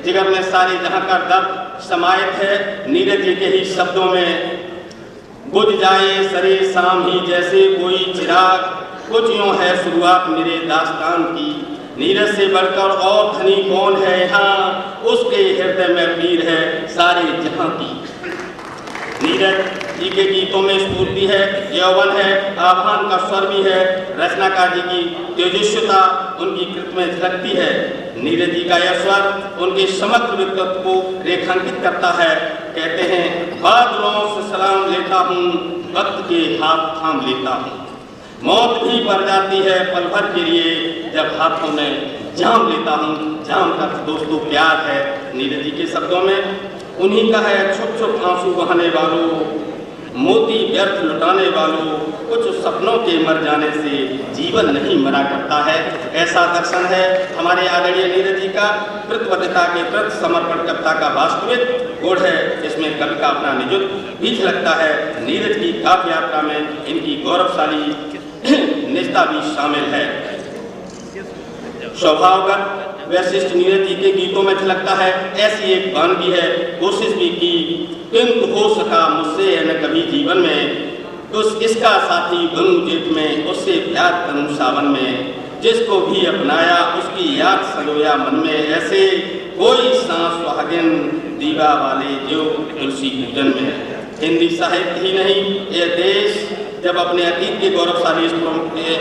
जिगर में सारे जहां का दर्द समाहित है। नीरज जी के ही शब्दों में, बुझ जाए सरे शाम ही जैसे कोई चिराग, कुछ यूं है शुरुआत मेरे दास्तान की। नीरज से बढ़कर और धनी कौन है यहाँ, उसके हृदय में पीर है सारे जहां की। नीरज जी के गीतों में स्फूर्ति है, यौवन है, आह्वान का स्वर भी है। रचनाकार जी की तेजस्विता उनकी कृत में झलकती है। नीरज जी का यह स्वर उनके समग्र व्यक्तित्व को रेखांकित करता है। कहते हैं, बादलों से सलाम लेता हूँ, वक्त के हाथ थाम लेता हूँ। मौत भी पड़ जाती है पल भर के लिए, जब हाथों में जाम लेता हूँ। जाम का दोस्तों प्यार है नीरज जी के शब्दों में। उन्हीं का है, छुप छुप आंसू बहाने वालों, मोती व्यर्थ लुटाने वालों, कुछ सपनों के मर जाने से जीवन नहीं मरा करता है। ऐसा दर्शन है हमारे आदरणीय नीरज जी का। प्रतिबद्धता के प्रति समर्पणकर्ता का वास्तविक गुण है। इसमें कवि का अपना निजुत भी झलकता है। नीरज की काव्य यात्रा में इनकी गौरवशाली निष्ठा भी शामिल है। स्वभावगत वैशिष्ट नीरज जी के गीतों में झलकता है। ऐसी एक वानगी है, कोशिश भी की किंतु हो सका मुझसे न कभी जीवन में, तो इसका साथी बनूं जेठ में, उससे प्यार करूं सावन में, जिसको भी अपनाया उसकी याद सलोया मन में, ऐसे कोई सांस सुहागिन दीवा वाले जो तुलसी पूजन में। हिंदी साहित्य ही नहीं, यह देश जब अपने अतीत के गौरवशाली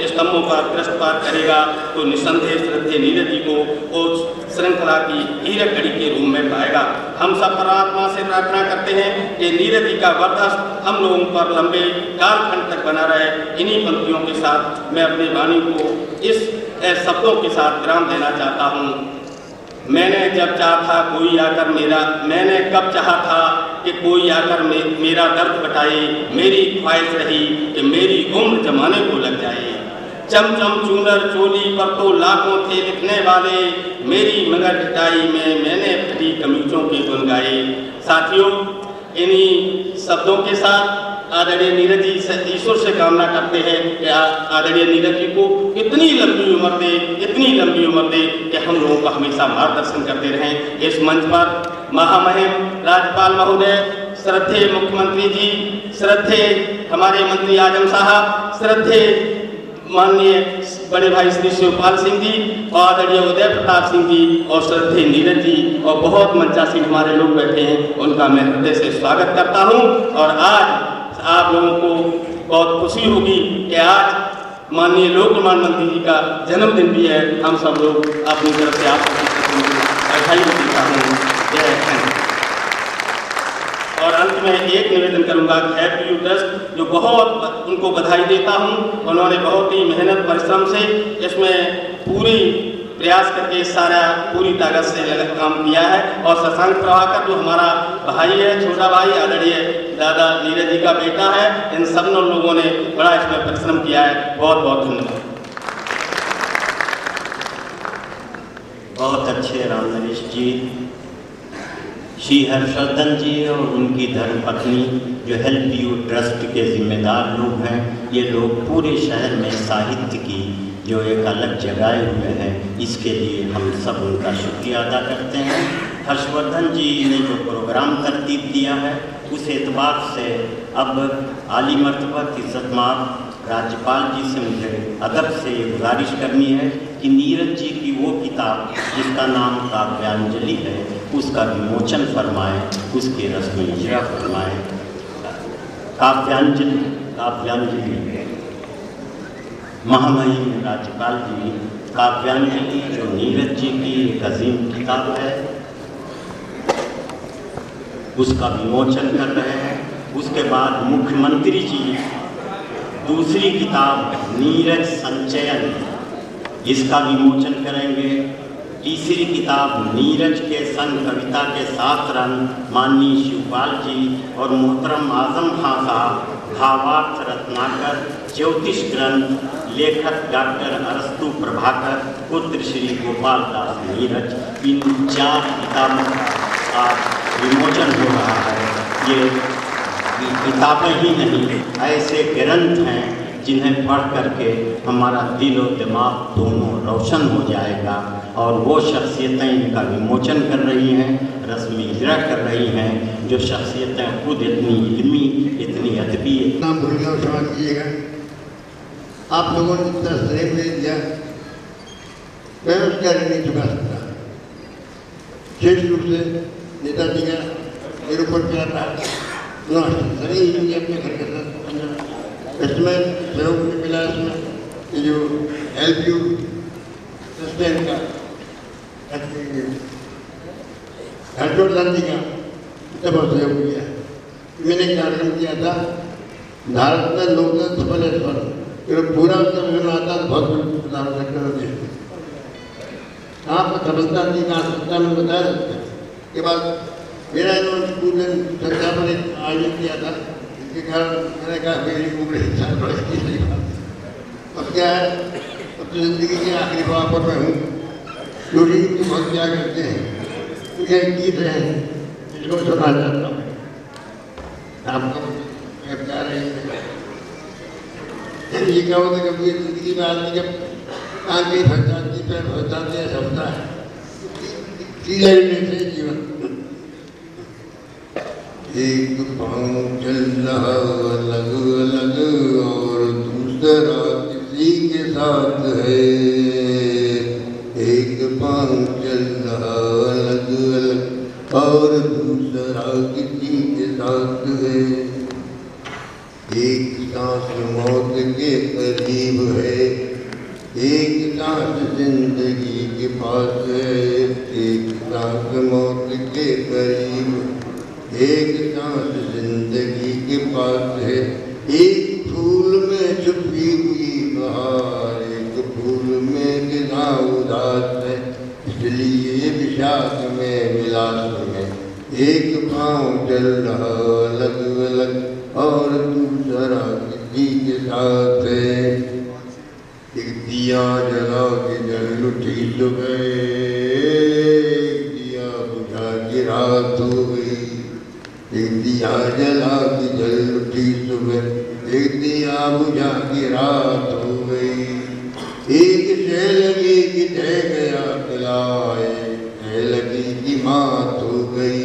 स्तंभों पर दृष्टिपात करेगा तो निसंदेह श्रद्धेय नीरज जी को उस श्रृंखला की हीरक कड़ी के रूप में पाएगा। हम सब परमात्मा से प्रार्थना करते हैं कि नीरज जी का वर्चस्व हम लोगों पर लंबे कालखंड तक बना रहे। इन्हीं पंक्तियों के साथ मैं अपनी वाणी को इस शब्दों के साथ विराम देना चाहता हूँ। मैंने जब चाहा था कोई आकर मेरा, मैंने कब चाहा था कि कोई आकर मेरा दर्द बटाए, मेरी ख्वाहिश रही कि मेरी उम्र जमाने को लग जाए। चमचम चूनर चोली पर तो लाखों थे लिखने वाले, मेरी मगर घटाई में मैंने फटी कमीजों के गुन गाए। साथियों, इन्हीं शब्दों के साथ आदरणीय नीरज जी से ईश्वर से कामना करते हैं कि आदरणीय नीरज जी को इतनी लंबी उम्र दे, इतनी लंबी उम्र दे कि हम लोगों का हमेशा मार्गदर्शन करते रहें। इस मंच पर महामहिम राज्यपाल महोदय, श्रद्धेय मुख्यमंत्री जी, श्रद्धेय हमारे मंत्री आजम साहब, श्रद्धेय माननीय बड़े भाई श्री शिवपाल सिंह जी और आदरणीय उदय प्रताप सिंह जी और श्रद्धेय नीरज जी और बहुत मंचासीन हमारे लोग बैठे हैं, उनका मैं हृदय से स्वागत करता हूं। और आज आप लोगों को बहुत खुशी होगी कि आज माननीय लोक निर्माण मंत्री जी का जन्मदिन भी है। हम सब लोग अपनी तरफ से आपको बधाई देता हूँ। जय हिंद। और अंत में एक निवेदन करूंगा, हैप्पी ट्रस्ट जो बहुत उनको बधाई देता हूं। उन्होंने बहुत ही मेहनत परिश्रम से इसमें पूरी प्रयास करके सारा पूरी ताकत से काम किया है। और शशांक प्रभाकर जो हमारा भाई है, छोटा भाई, आदरणीय दादा नीरज जी का बेटा है, इन सब लोगों ने बड़ा इसमें परिश्रम किया है। बहुत बहुत धन्यवाद। बहुत अच्छे राम नरेश जी, श्री हर्षवर्धन जी और उनकी धर्मपत्नी जो हेल्प यू ट्रस्ट के जिम्मेदार लोग हैं, ये लोग पूरे शहर में साहित्य की जो एक अलग जगाए हुए हैं, इसके लिए हम सब उनका शुक्रिया अदा करते हैं। हर्षवर्धन जी ने जो प्रोग्राम तरतीब दिया है, उस एतबार से अब आली मर्तबा की इज्जतमाब राज्यपाल जी से मुझे अदब से ये गुजारिश करनी है कि नीरज जी की वो किताब जिसका नाम काव्यांजलि है, उसका विमोचन फरमाएं, उसके रस्म इजरा फरमाएं। काव्यांजलि महामहिम राज्यपाल जी, काव्यांजलि जो नीरज जी की एक अजीम किताब है, उसका विमोचन कर रहे हैं। उसके बाद मुख्यमंत्री जी दूसरी किताब नीरज संचयन, इसका विमोचन करेंगे। तीसरी किताब नीरज के संग कविता के 7 रंग माननीय शिवपाल जी और मोहतरम आजम खां साहब, भावार्थ रत्नाकर, ज्योतिष ग्रंथ लेखक डॉक्टर अरस्तु प्रभाकर, पुत्र श्री गोपाल दास नीरज, इन 4 किताबों का विमोचन हो रहा है। ये किताबें ही नहीं, ऐसे ग्रंथ हैं जिन्हें पढ़ करके हमारा दिल और दिमाग दोनों रोशन हो जाएगा। और वो शख्सियतें इनका विमोचन कर रही हैं, रस्म इजरा कर रही हैं, जो शख्सियतें खुद इतनी इल्मी, इतनी अदबी। नाम भूल गया, क्षमा कीजिएगा। आप लोगों ने इतना स्नेह दे दिया, मैं उसका ऋण नहीं चुका सकता। विशेष रूप से नेताजी का मेरे ऊपर प्यार रहा। नमस्ते सर, अपने घर के साथ इसमें सहयोग भी मिला। इसमें ये जो हेल्प यू ट्रस्ट का हर्षवर्धन जी का जब सहयोग किया, मैंने कार्यक्रम किया था भारत में लोकतंत्र बने पर पूरा उत्तर आता तो बहुत प्रधानमंत्री होते आप समझता थी ना सत्ता में बता सकते। के बाद मेरा इन्होंने स्कूल में चर्चा पर आयोजन किया था, उसके कारण मैंने कहा मेरी उम्र हिसाब पड़ेगी। अब क्या है, अब तो जिंदगी के आखिरी भाव पर मैं हूँ। जोड़ी तो बहुत क्या करते हैं, तो यह गीत है जिसको सुना जाता हूँ आपको। मैं क्या रहे ये क्या होता है, कभी जिंदगी में आदमी जब आगे फंस जाती पैर फंस जाते हैं, समझता है सीधे से जीवन। एक पाँव चल रहा अलग अलग और दूसरा किसी के साथ है। एक पाँव चल रहा अलग अलग और दूसरा किसी के साथ है। एक सांस मौत के करीब है, एक सांस जिंदगी के पास है। एक सांस मौत के करीब, एक सांस जिंदगी के पास है। एक फूल में छुपी हुई बहार, एक फूल में गिरा उदास है। इसलिए विषाद में विलास में एक पाँव चल रहा अलग अलग और दूसरा किसी के साथ है। एक दिया जला के जल उठी सुबह, दिया बुझा के रात हो गई। एक दिया जला के जल उठी सुबह, एक दिया बुझा के रात हो गई। एक शह लगी कि ढह गया पिलाए, शह लगी कि मात हो गई।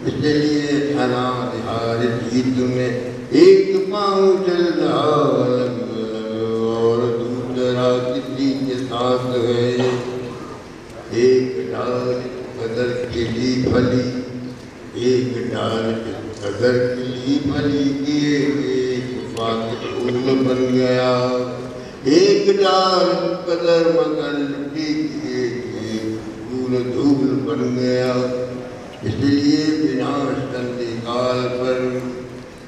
इसलिए अनादिहार जीत में एक पाँव चल रहा अलग अलग और दूसरा किसी के साथ है। एक डाल कदर खिली फली, एक डाल कदर खिली फली की एक बात फूल बन गया। एक डाल कदर मगर की एक फूल धूल बन गया। इसलिए विनाश कंधे काल पर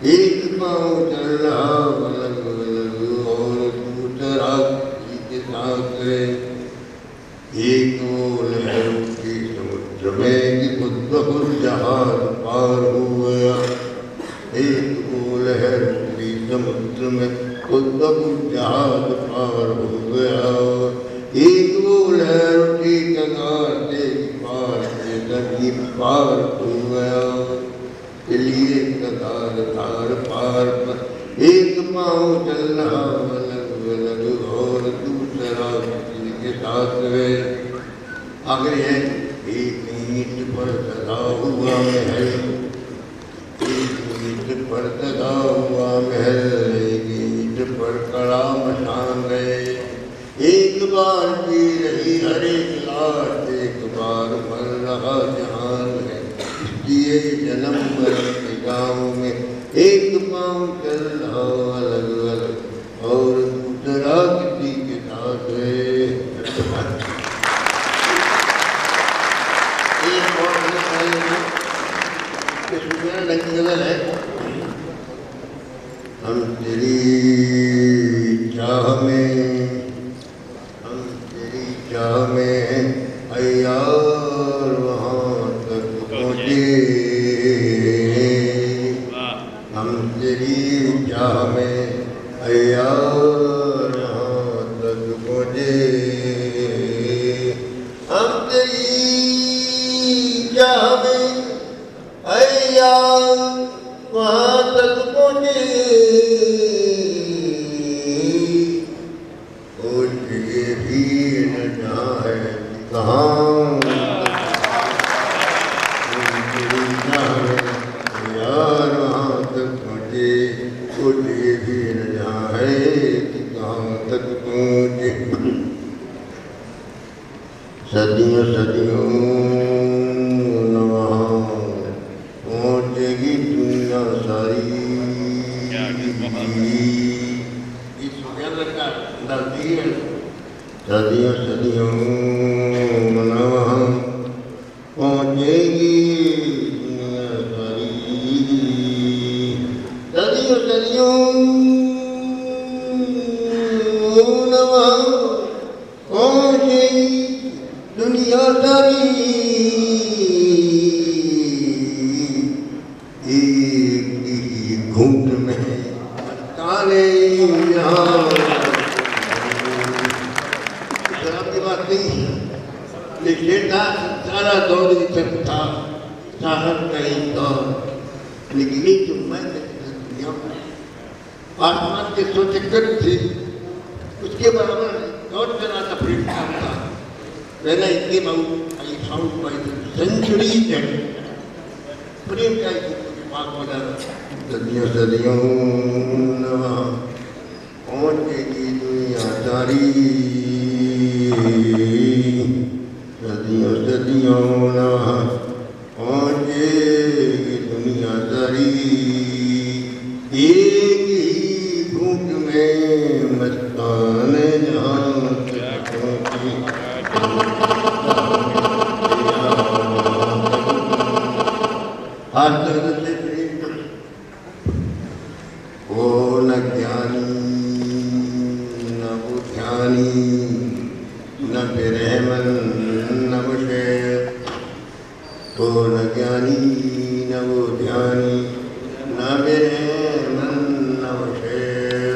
एक पाँव चल रहा अलग अलग और दूसरा किसी के साथ है। एक ओर है उसके समुद्र में कि खुद ब खुद जहाज पार हो गया। एक ओर है उसके समुद्र में खुद ब खुद जहाज पार हो गया। एक ओर है रोटी कगार से पार से नदी पार हो गया। चलिए कतार तार पार पर एक पाँव चल रहा अलग अलग और दूसरा किसी के साथ है। आखिर है एक ईंट पर सदा हुआ महल, एक ईंट पर सदा हुआ महल, एक ईंट पर कड़ा मशान है। एक बार पी रही हर एक लाश, एक बार मर रहा जहान है। इसलिए जन्म मरण के गाँव में एक पाँव चल रहा अलग अलग और दूसरा किसी के साथ है। एक और गजल है, हम तेरी चाह में, हम तेरी चाह में अय्यार वहाँ तक पहुँचे। हम तेरी चाह में अय्यार वहाँ तक पहुँचे। हम तेरी चाह में अय्यार वहाँ तक पहुँचे। ये भी न जाए कहाँ यार वहाँ तक पहुँचे। ये भी न जाए कि कहाँ तक पहुँचे। सदियों सदियों न वहाँ पहुँचेगी दुनिया सारी। सदियों सदियों न वहाँ पहुँचेगी दुनिया सारी। सदियों सदियों न वहाँ पहुँचेगी दुनिया सारी। एक ही घूंट में दौड़ी था साहब कहीं दौर निकली जो मैं दुनिया आसमान के 100 चक्कर थे उसके बराबर दौड़ चला था प्रेम था रहना इतनी बहुत I found by the century that प्रेम का दिमाग बना सदियों सदियों पहुंचेगी दुनिया सारी सदियों सदियों पहुंचेगी दुनिया सारी एक ही घूंट में मस्ताने जहां तक पहुंची वो न ज्ञानी न बुद्धियानी न बेरहमन न मुशेर वो न ज्ञानी न बुद्धियानी न बेरहमन न मुशेर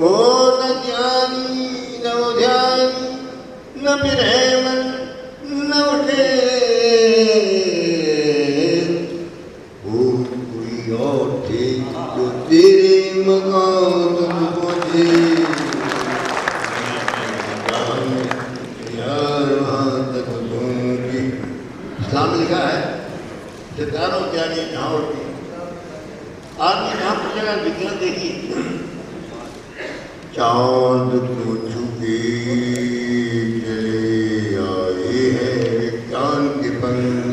वो न ज्ञानी न बुद्धियानी न बेरहमन न मुशेर वो कोई और थे जो तेरे मकान तक पहुँचे यार वहाँ तक पहुँचे। इस्लाम में लिखा है सितारों ज्ञानी जहाँ उठी आदमी जहाँ पूछेगा विज्ञान देखिए चांद को छुपे चले आए हैं विज्ञान के पंख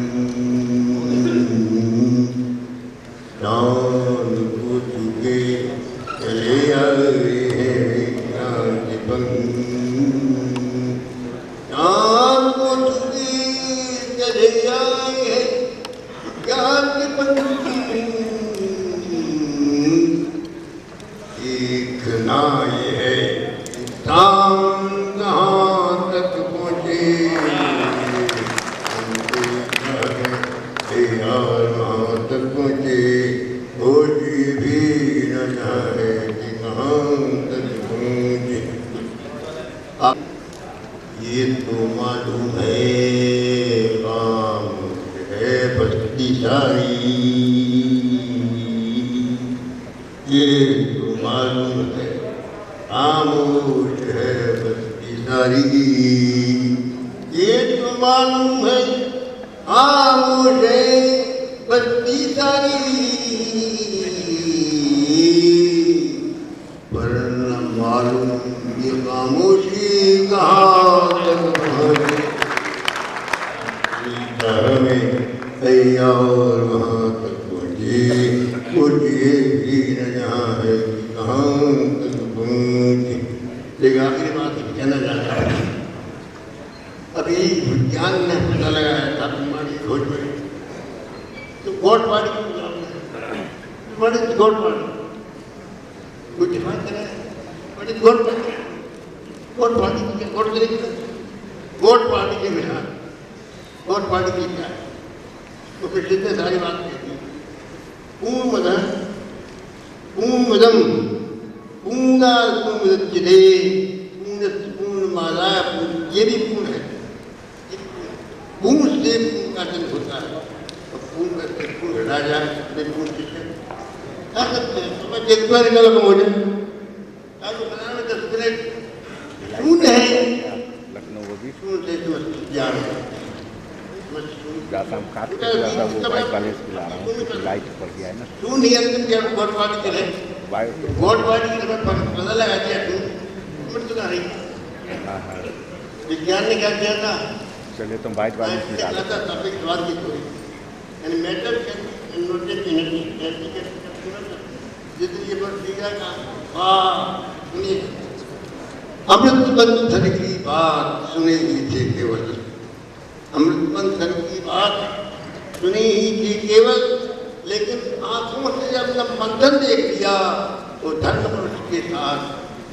चांद को छुपे चले आए हैं विज्ञान के पंख चांद को छुपे चले आए हैं विज्ञान के पंख देखना ये है इंसान कहाँ तक पहुँचे यार वहाँ तक पहुँचे खोजी भी न जाए कि कहाँ तक पहुँचे। ये तो मालूम है काम है बस्ती सारी ये तो मालूम है खामोश है बस्ती सारी ये तो मालूम है खामोश है बस्ती सारी पर न मालूम ये खामोशी कहाँ तक पहुँचे में तैयार वहाँ तक पहुँचे पूछिए भी न जहाँ है कहाँ तक पहुँचे। लेकिन आखिरी बात कहना चाहता हूँ अभी विज्ञान ने पता लगाया था बीमारी खोज में तो गोट पार्टी बड़ी गोट पार्टी कुछ डिफाइन करें बड़ी गोट पार्टी गोट पार्टी के बिना गोट पार्टी की क्या है तो पिछले इतने सारी बात कहती है पूर्णमदम पूर्णा पूर्णमुदच्यते पूर्णस्य पूर्णमादाय ये भी पूर्ण है पूर्ण से पूर्ण का जन्म होता है और पूर्ण करके पूर्ण घटा जाए पूर्ण किससे कर सकते हैं तो मैं जितना निकल हो जाए तो बनाने में 10 मिनट शून्य है लखनऊ वो भी शून्य से ज्ञान जाता हम काट के जाता वो बाइक वाले से ला रहा हूँ लाइट पड़ गया है ना शून्य अंतिम क्या गोट पार्टी करे गोट पार्टी के पता लगा दिया मृत्यु का नहीं हाँ हाँ विज्ञान ने क्या किया था चलिए तुम बाइक वाले से ला लो यानी मैटर नोटेड एनर्जी जितनी ये बात दी जाएगा हाँ सुनिए अमृत बंधन की बात सुनी ही थी केवल अमृत बंधन की बात सुनी ही थी केवल लेकिन आंखों से जब न बंधन देख लिया तो धर्म मनुष्य के साथ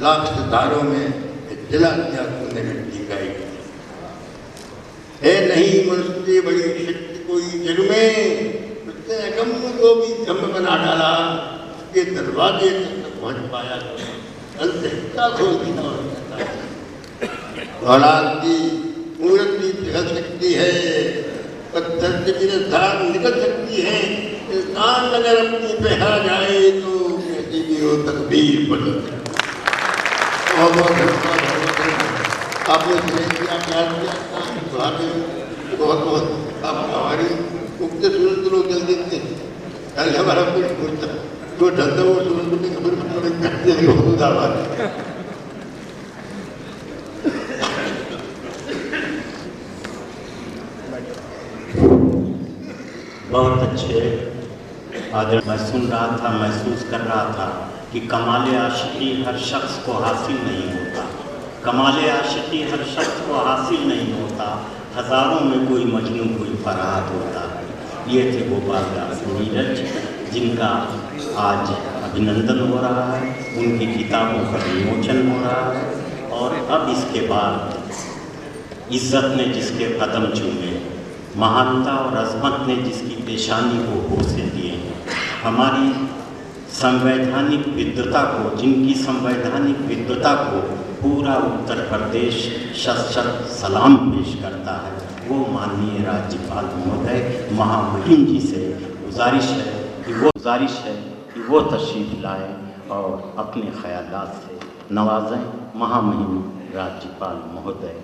लाख सितारों में जला दिया तूने मिट्टी का है नहीं मनुष्य से बड़ी शक्ति कोई जग में उसने अगम को भी गम बना डाला उसके दरवाजे तक पहुंच पाया अंतहिता खोल दिया औलाद की मूर्ति पिघल सकती है पर से मेरे धार निकल सकती है, कान अगर अपनी पे आ जाए तो कहती भी वो तकदीर बदल सकती है। आपने प्यार किया बहुत बहुत आप हमारी उगते सूरज तो लोग जल देते हैं, कल हमारा कुछ सोचता जो ढलता वो सूरज को खबर करते हैं बहुत आवाज। बहुत अच्छे आदर मैं सुन रहा था, महसूस कर रहा था कि कमाल आशिकी हर शख्स को हासिल नहीं होता, कमाल आशिकी हर शख्स को हासिल नहीं होता, हज़ारों में कोई मजनू कोई फरहाद होता है। ये थे गोपाल दास नीरज, जिनका आज अभिनंदन हो रहा है, उनकी किताबों का विमोचन हो रहा है और अब इसके बाद इज्जत ने जिसके कदम चूमे, महानता और अजमत ने जिसकी पेशानी को होसे दिए, हमारी संवैधानिक विद्वता को, जिनकी संवैधानिक विद्वता को पूरा उत्तर प्रदेश शत सलाम पेश करता है, वो माननीय राज्यपाल महोदय महामहिम जी से गुजारिश है कि वो तशरीफ़ लाएं और अपने ख्यालात से नवाजें महामहिम राज्यपाल महोदय।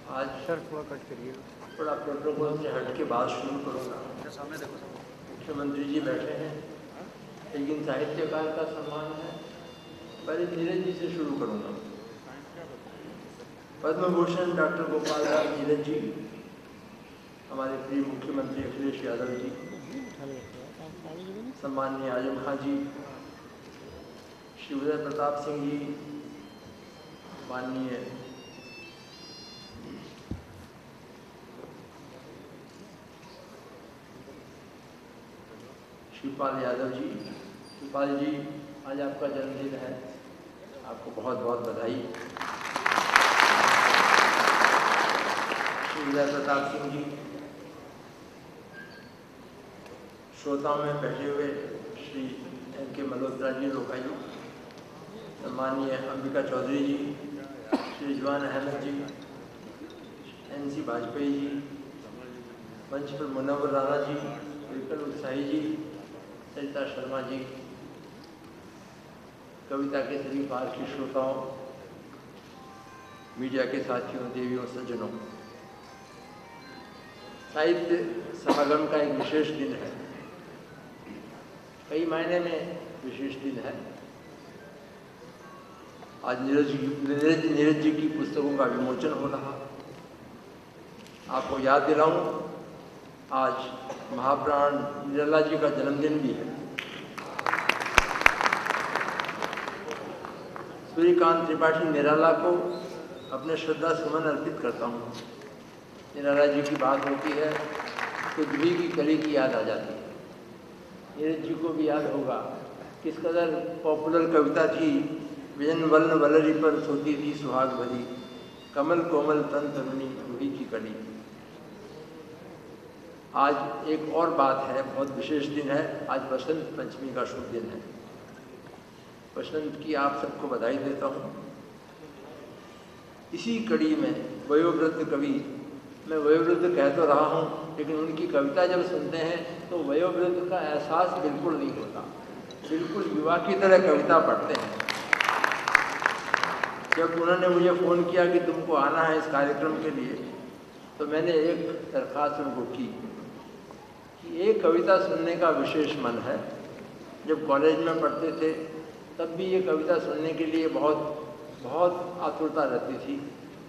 आज सर थोड़ा कट करिए, थोड़ा प्रोटोकॉल से हट के बात शुरू करूँगा। सामने देखो सर। मुख्यमंत्री जी बैठे हैं, लेकिन साहित्यकार का सम्मान है, पहले नीरज जी से शुरू करूँगा। पद्म भूषण डॉक्टर गोपाल दास नीरज जी, हमारे प्रिय मुख्यमंत्री अखिलेश यादव जी, सम्माननीय आजम खां जी, श्री उदय प्रताप सिंह जी, माननीय शिवपाल यादव जी। शिवपाल जी, आज आपका जन्मदिन है, आपको बहुत बहुत बधाई। श्री उदय प्रताप सिंह जी, श्रोताओं में बैठे हुए श्री एन.के. मल्होत्रा जी लोकायु, सम्माननीय अंबिका चौधरी जी, श्री रिजवान अहमद जी, N.C. वाजपेयी जी, मंच पर मुनव्वर राणा जी, विकल उत्साही जी, सरिता शर्मा जी, कविता के सभी पार के श्रोताओं, मीडिया के साथियों, देवियों, सज्जनों, साहित्य समागम का एक विशेष दिन है, कई मायने में विशेष दिन है। आज नीरज जी की पुस्तकों का विमोचन हो रहा। आपको याद दिलाऊं, आज महाप्राण निराला जी का जन्मदिन भी है। सूर्यकांत त्रिपाठी निराला को अपने श्रद्धा सुमन अर्पित करता हूँ। निराला जी की बात होती है तो जुही की कली की याद आ जाती है। नीरज जी को भी याद होगा किस कदर पॉपुलर कविता थी, विजन वलन वलरी पर सोती थी सुहाग भरी, कमल कोमल तन तरुणी जुही की कली। आज एक और बात है, बहुत विशेष दिन है, आज बसंत पंचमी का शुभ दिन है। बसंत की आप सबको बधाई देता हूँ। इसी कड़ी में वयोवृद्ध कवि, मैं वयोवृद्ध कह तो रहा हूँ, लेकिन उनकी कविता जब सुनते हैं तो वयोवृद्ध का एहसास बिल्कुल नहीं होता, बिल्कुल युवा की तरह कविता पढ़ते हैं। जब उन्होंने मुझे फ़ोन किया कि तुमको आना है इस कार्यक्रम के लिए, तो मैंने एक दरख्वास्त उनको की कि एक कविता सुनने का विशेष मन है। जब कॉलेज में पढ़ते थे तब भी ये कविता सुनने के लिए बहुत आतुरता रहती थी।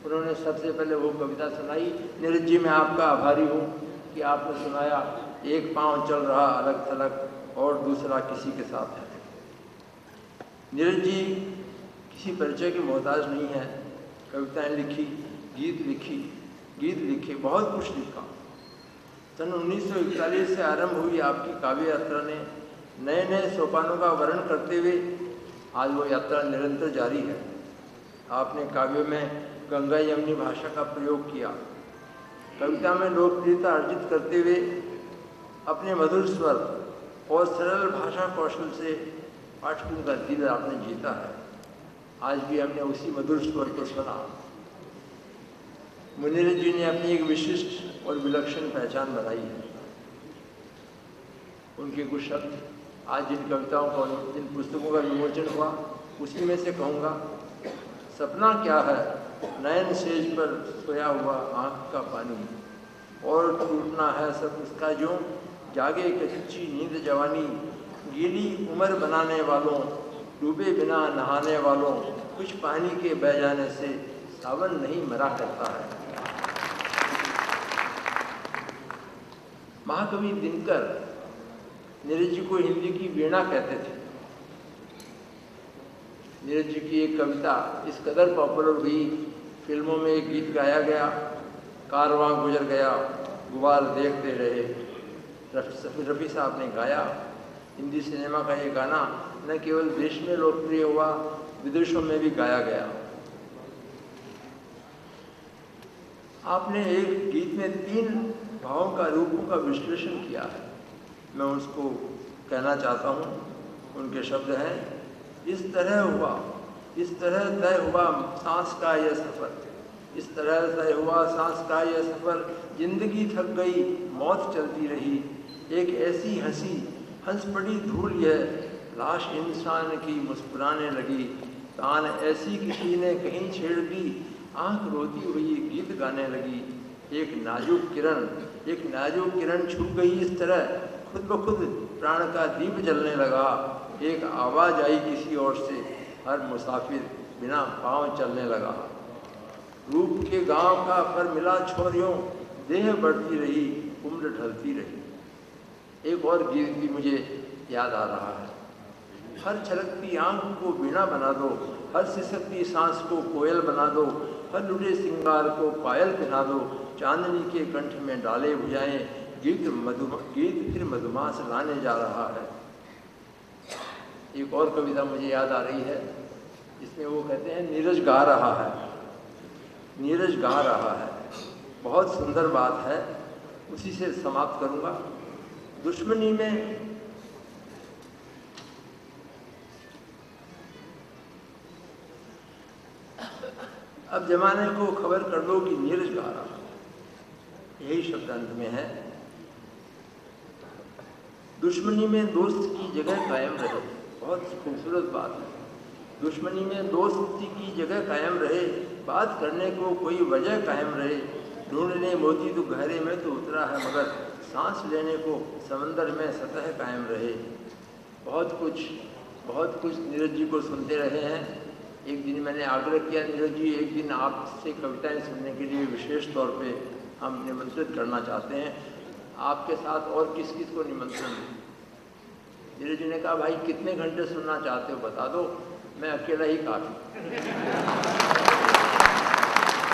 उन्होंने सबसे पहले वो कविता सुनाई। नीरज जी, मैं आपका आभारी हूँ कि आपने सुनाया, एक पाँव चल रहा अलग थलग और दूसरा किसी के साथ है। नीरज जी किसी परिचय के मोहताज नहीं है। कविताएं लिखी, गीत लिखे, बहुत कुछ लिखा। सन 1941 से आरंभ हुई आपकी काव्य यात्रा ने नए नए सोपानों का वर्णन करते हुए आज वो यात्रा निरंतर जारी है। आपने काव्य में गंगा यमुनी भाषा का प्रयोग किया, कविता में लोकप्रियता अर्जित करते हुए अपने मधुर स्वर और सरल भाषा कौशल से पाठकों का दिल आपने जीता है। आज भी हमने उसी मधुर स्वर को सुना। मुनीरत जी ने अपनी एक विशिष्ट और विलक्षण पहचान बनाई है। उनके कुछ शब्द आज जिन कविताओं का, जिन पुस्तकों का विमोचन हुआ, उसी में से कहूँगा। सपना क्या है, नयन सेज पर सोया हुआ आँख का पानी, और टूटना है सब उसका जो जागे कच्ची नींद जवानी। गीली उम्र बनाने वालों, डूबे बिना नहाने वालों, कुछ पानी के बह जाने से सावन नहीं मरा करता है। महाकवि दिनकर नीरज जी को हिंदी की वीणा कहते थे। नीरज जी की एक कविता इस कदर पॉपुलर हुई, फिल्मों में एक गीत गाया गया, कारवां गुजर गया गुबार देखते रहे, रफ़ी साहब ने गाया। हिंदी सिनेमा का ये गाना न केवल देश में लोकप्रिय हुआ, विदेशों में भी गाया गया। आपने एक गीत में 3 भावों का, रूपों का विश्लेषण किया है। मैं उसको कहना चाहता हूँ। उनके शब्द हैं, इस तरह हुआ, इस तरह तय हुआ सांस का यह सफ़र, इस तरह तय हुआ सांस का यह सफ़र, जिंदगी थक गई मौत चलती रही, एक ऐसी हंसी हंस पड़ी धूल यह, लाश इंसान की मुस्कुराने लगी, तान ऐसी किसी ने कहीं छेड़ दी, आँख रोती हुई गीत गाने लगी, एक नाजुक किरण छू गई इस तरह, खुद ब खुद प्राण का दीप जलने लगा, एक आवाज़ आई किसी ओर से, हर मुसाफिर बिना पाँव चलने लगा। रूप के गांव का पर मिला छोरियों, देह बढ़ती रही उम्र ढलती रही। एक और गीत भी मुझे याद आ रहा है, हर छलकती आँख को वीणा बना दो, हर सिसकती सांस को कोयल बना दो, हर लुटे सिंगार को पायल पहना दो, चांदनी के कंठ में डाले भुजाएं, गीत फिर मधुमास लाने जा रहा है। एक और कविता मुझे याद आ रही है, इसमें वो कहते हैं, नीरज गा रहा है, नीरज गा रहा है। बहुत सुंदर बात है, उसी से समाप्त करूंगा। दुश्मनी में अब जमाने को खबर कर दो कि नीरज गा रहा है, यही शब्द अंत में है। दुश्मनी में दोस्त की जगह कायम रहे, बहुत खूबसूरत बात है। दुश्मनी में दोस्ती की जगह कायम रहे, बात करने को कोई वजह कायम रहे, ढूंढने मोती तो गहरे में तो उतरा है, मगर सांस लेने को समंदर में सतह कायम रहे। बहुत कुछ नीरज जी को सुनते रहे हैं। एक दिन मैंने आग्रह किया, नीरज जी एक दिन आपसे कविताएं सुनने के लिए विशेष तौर पे हम निमंत्रित करना चाहते हैं, आपके साथ और किस किस को निमंत्रण दें। नीरज जी ने कहा, भाई कितने घंटे सुनना चाहते हो बता दो, मैं अकेला ही काफ़ी।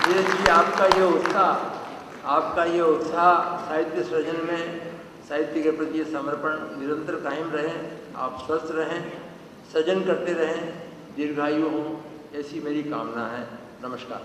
नीरज जी आपका ये उत्साह साहित्य सृजन में, साहित्य के प्रति समर्पण निरंतर कायम रहें। आप स्वस्थ रहें, सृजन करते रहें, दीर्घायु हों, ऐसी मेरी कामना है। नमस्कार।